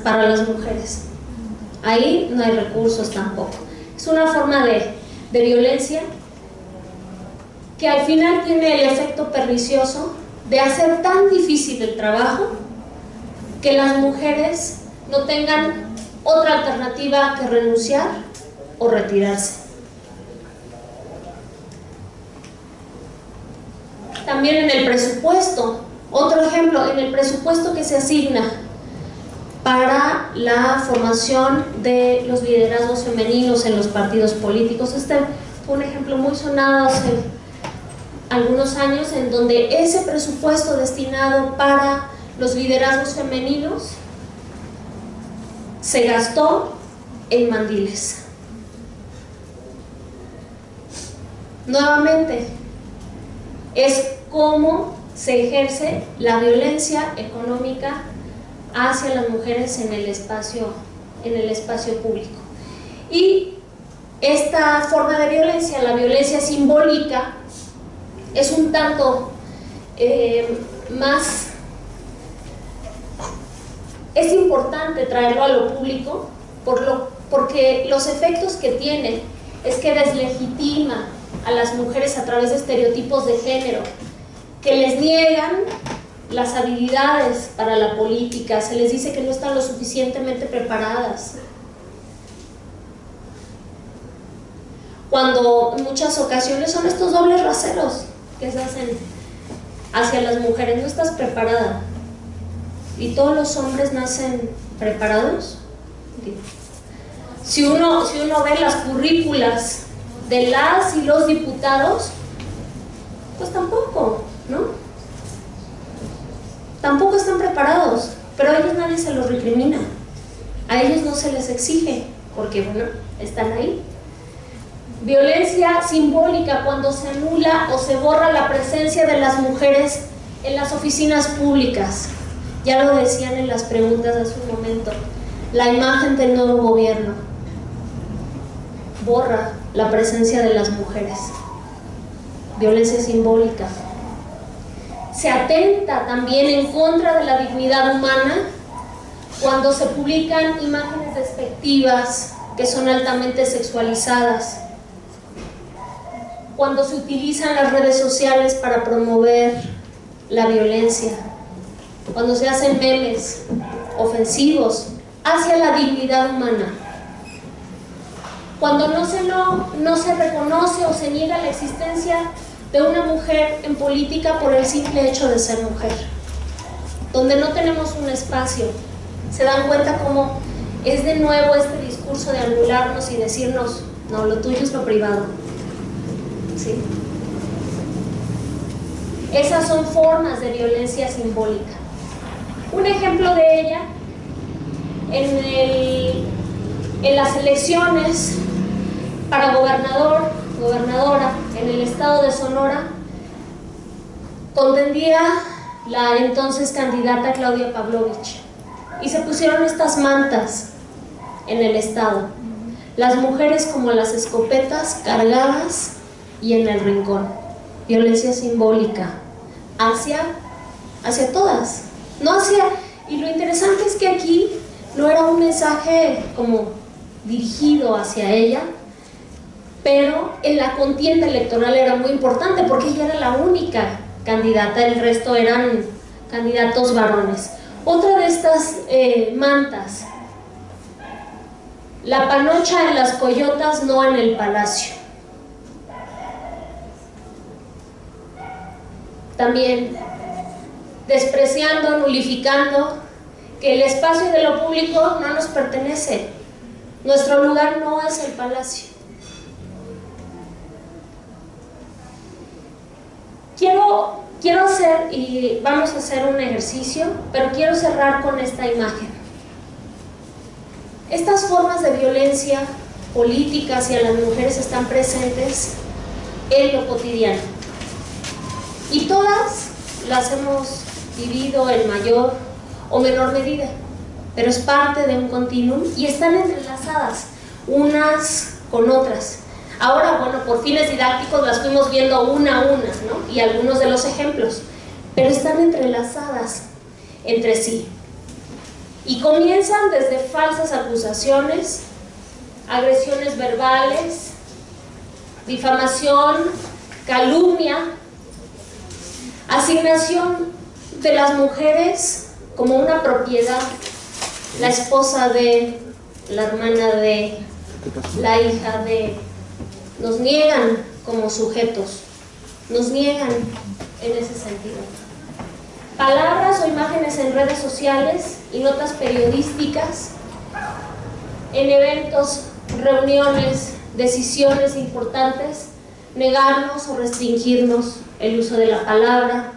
para las mujeres. Ahí no hay recursos tampoco. Es una forma de violencia que al final tiene el efecto pernicioso de hacer tan difícil el trabajo que las mujeres no tengan otra alternativa que renunciar o retirarse. También en el presupuesto, otro ejemplo, en el presupuesto que se asigna para la formación de los liderazgos femeninos en los partidos políticos. Este fue un ejemplo muy sonado hace algunos años, en donde ese presupuesto destinado para los liderazgos femeninos se gastó en mandiles. Nuevamente, es cómo se ejerce la violencia económica hacia las mujeres en el espacio público. Y esta forma de violencia, la violencia simbólica, es un tanto más, es importante traerlo a lo público porque los efectos que tiene es que deslegitima a las mujeres a través de estereotipos de género, que les niegan las habilidades para la política, se les dice que no están lo suficientemente preparadas, cuando en muchas ocasiones son estos dobles raseros que se hacen hacia las mujeres. No estás preparada, y todos los hombres nacen preparados. Si uno ve las currículas de las y los diputados, pues tampoco, ¿no? Tampoco están preparados, pero a ellos nadie se los recrimina, a ellos no se les exige, porque bueno, están ahí. Violencia simbólica, cuando se anula o se borra la presencia de las mujeres en las oficinas públicas. Ya lo decían en las preguntas hace un momento, la imagen del nuevo gobierno borra la presencia de las mujeres. Violencia simbólica. Se atenta también en contra de la dignidad humana cuando se publican imágenes despectivas que son altamente sexualizadas, cuando se utilizan las redes sociales para promover la violencia, cuando se hacen memes ofensivos hacia la dignidad humana, cuando no se reconoce o se niega la existencia de una mujer en política por el simple hecho de ser mujer, donde no tenemos un espacio. Se dan cuenta cómo es de nuevo este discurso de anularnos y decirnos, no, lo tuyo es lo privado. ¿Sí? Esas son formas de violencia simbólica. Un ejemplo de ella, en las elecciones para gobernadora en el estado de Sonora, contendía la entonces candidata Claudia Pavlovich, y se pusieron estas mantas en el estado, las mujeres como las escopetas cargadas y en el rincón. Violencia simbólica hacia todas, no hacia, y lo interesante es que aquí no era un mensaje como dirigido hacia ella, pero en la contienda electoral era muy importante porque ella era la única candidata, el resto eran candidatos varones. Otra de estas mantas, la panocha en las coyotas, no en el palacio. También despreciando, nulificando que el espacio de lo público no nos pertenece, nuestro lugar no es el palacio. Quiero Quiero hacer, y vamos a hacer un ejercicio, pero quiero cerrar con esta imagen. Estas formas de violencia política hacia las mujeres están presentes en lo cotidiano. Y todas las hemos vivido en mayor o menor medida, pero es parte de un continuum y están entrelazadas unas con otras. Ahora, bueno, por fines didácticos las fuimos viendo una a una, ¿no? Y algunos de los ejemplos, pero están entrelazadas entre sí. Y comienzan desde falsas acusaciones, agresiones verbales, difamación, calumnia, asignación de las mujeres como una propiedad, la esposa de, la hermana de, la hija de. Nos niegan como sujetos, nos niegan en ese sentido. Palabras o imágenes en redes sociales y notas periodísticas, en eventos, reuniones, decisiones importantes, negarnos o restringirnos el uso de la palabra,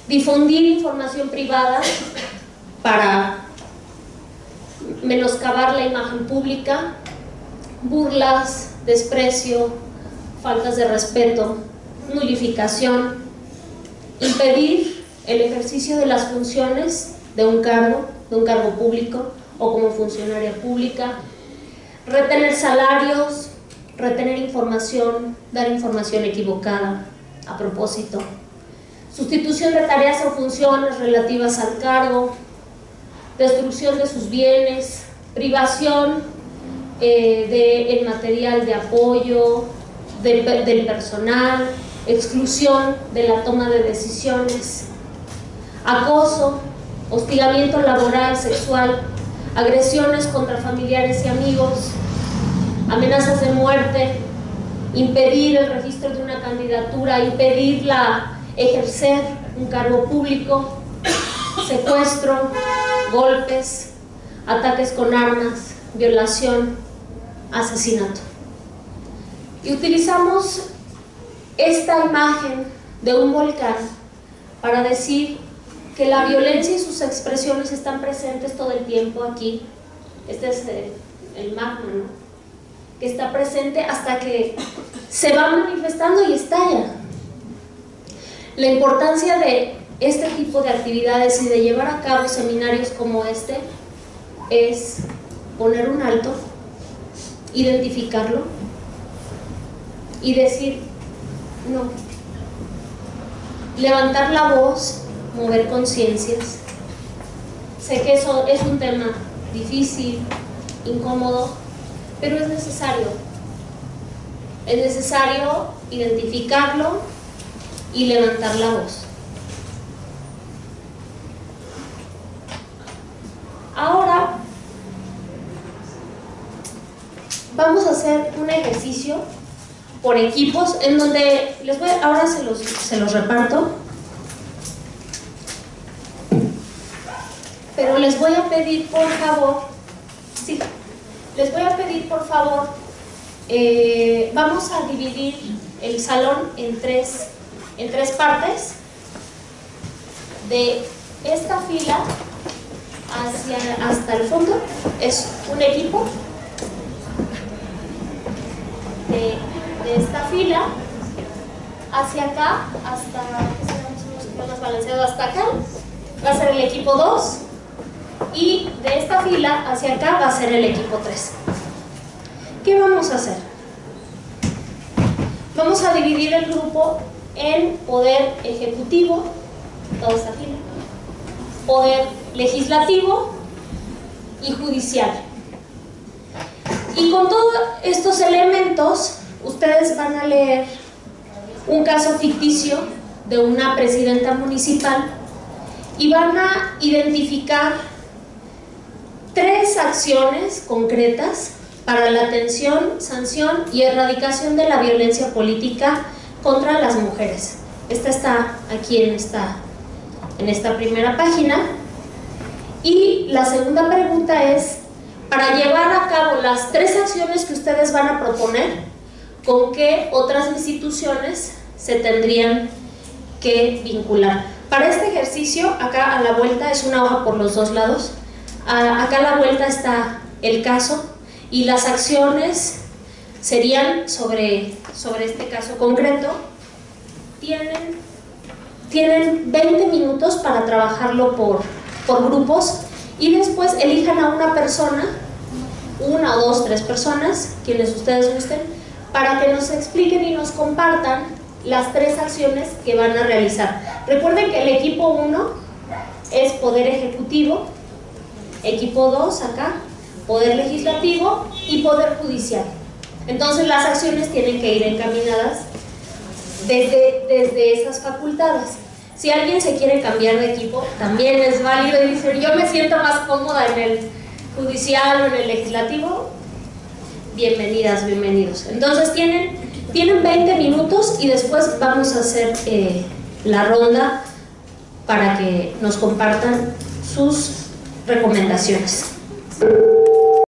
difundir información privada para menoscabar la imagen pública, burlas, desprecio, faltas de respeto, nulificación, impedir el ejercicio de las funciones de un cargo público o como funcionaria pública, retener salarios, retener información, dar información equivocada a propósito, sustitución de tareas o funciones relativas al cargo, destrucción de sus bienes, privación del material de apoyo, del personal, exclusión de la toma de decisiones, acoso, hostigamiento laboral, sexual, agresiones contra familiares y amigos, amenazas de muerte, impedir el registro de una candidatura, impedirla ejercer un cargo público, secuestro, golpes, ataques con armas, violación, asesinato. Y utilizamos esta imagen de un volcán para decir que la violencia y sus expresiones están presentes todo el tiempo aquí. Este es el magma, ¿no? Que está presente hasta que se va manifestando y estalla. La importancia de este tipo de actividades y de llevar a cabo seminarios como este es poner un alto, identificarlo y decir no, levantar la voz, mover conciencias. Sé que eso es un tema difícil, incómodo, pero es necesario identificarlo y levantar la voz. Ahora vamos a hacer un ejercicio por equipos en donde ahora se los reparto, pero les voy a pedir por favor, vamos a dividir el salón en tres partes. De esta fila hasta el fondo es un equipo. De esta fila hacia acá, hasta acá, va a ser el equipo 2, y de esta fila hacia acá va a ser el equipo 3. ¿Qué vamos a hacer? Vamos a dividir el grupo en poder ejecutivo, toda esta fila, poder legislativo y judicial. Y con todos estos elementos, ustedes van a leer un caso ficticio de una presidenta municipal y van a identificar 3 acciones concretas para la atención, sanción y erradicación de la violencia política contra las mujeres. Esta está aquí en esta primera página. Y la segunda pregunta es, para llevar a cabo las 3 acciones que ustedes van a proponer, ¿con qué otras instituciones se tendrían que vincular. Para este ejercicio, acá a la vuelta es una hoja por los dos lados. Acá a la vuelta está el caso y las acciones serían sobre este caso concreto. Tienen 20 minutos para trabajarlo por grupos y después elijan a una persona, 1 o 2, 3 personas, quienes ustedes gusten, para que nos expliquen y nos compartan las 3 acciones que van a realizar. Recuerden que el equipo 1 es Poder Ejecutivo, equipo 2 acá, Poder Legislativo y Poder Judicial. Entonces las acciones tienen que ir encaminadas desde esas facultades. Si alguien se quiere cambiar de equipo, también es válido y decir, yo me siento más cómoda en el judicial o en el legislativo, bienvenidas, bienvenidos. Entonces tienen 20 minutos y después vamos a hacer la ronda para que nos compartan sus recomendaciones.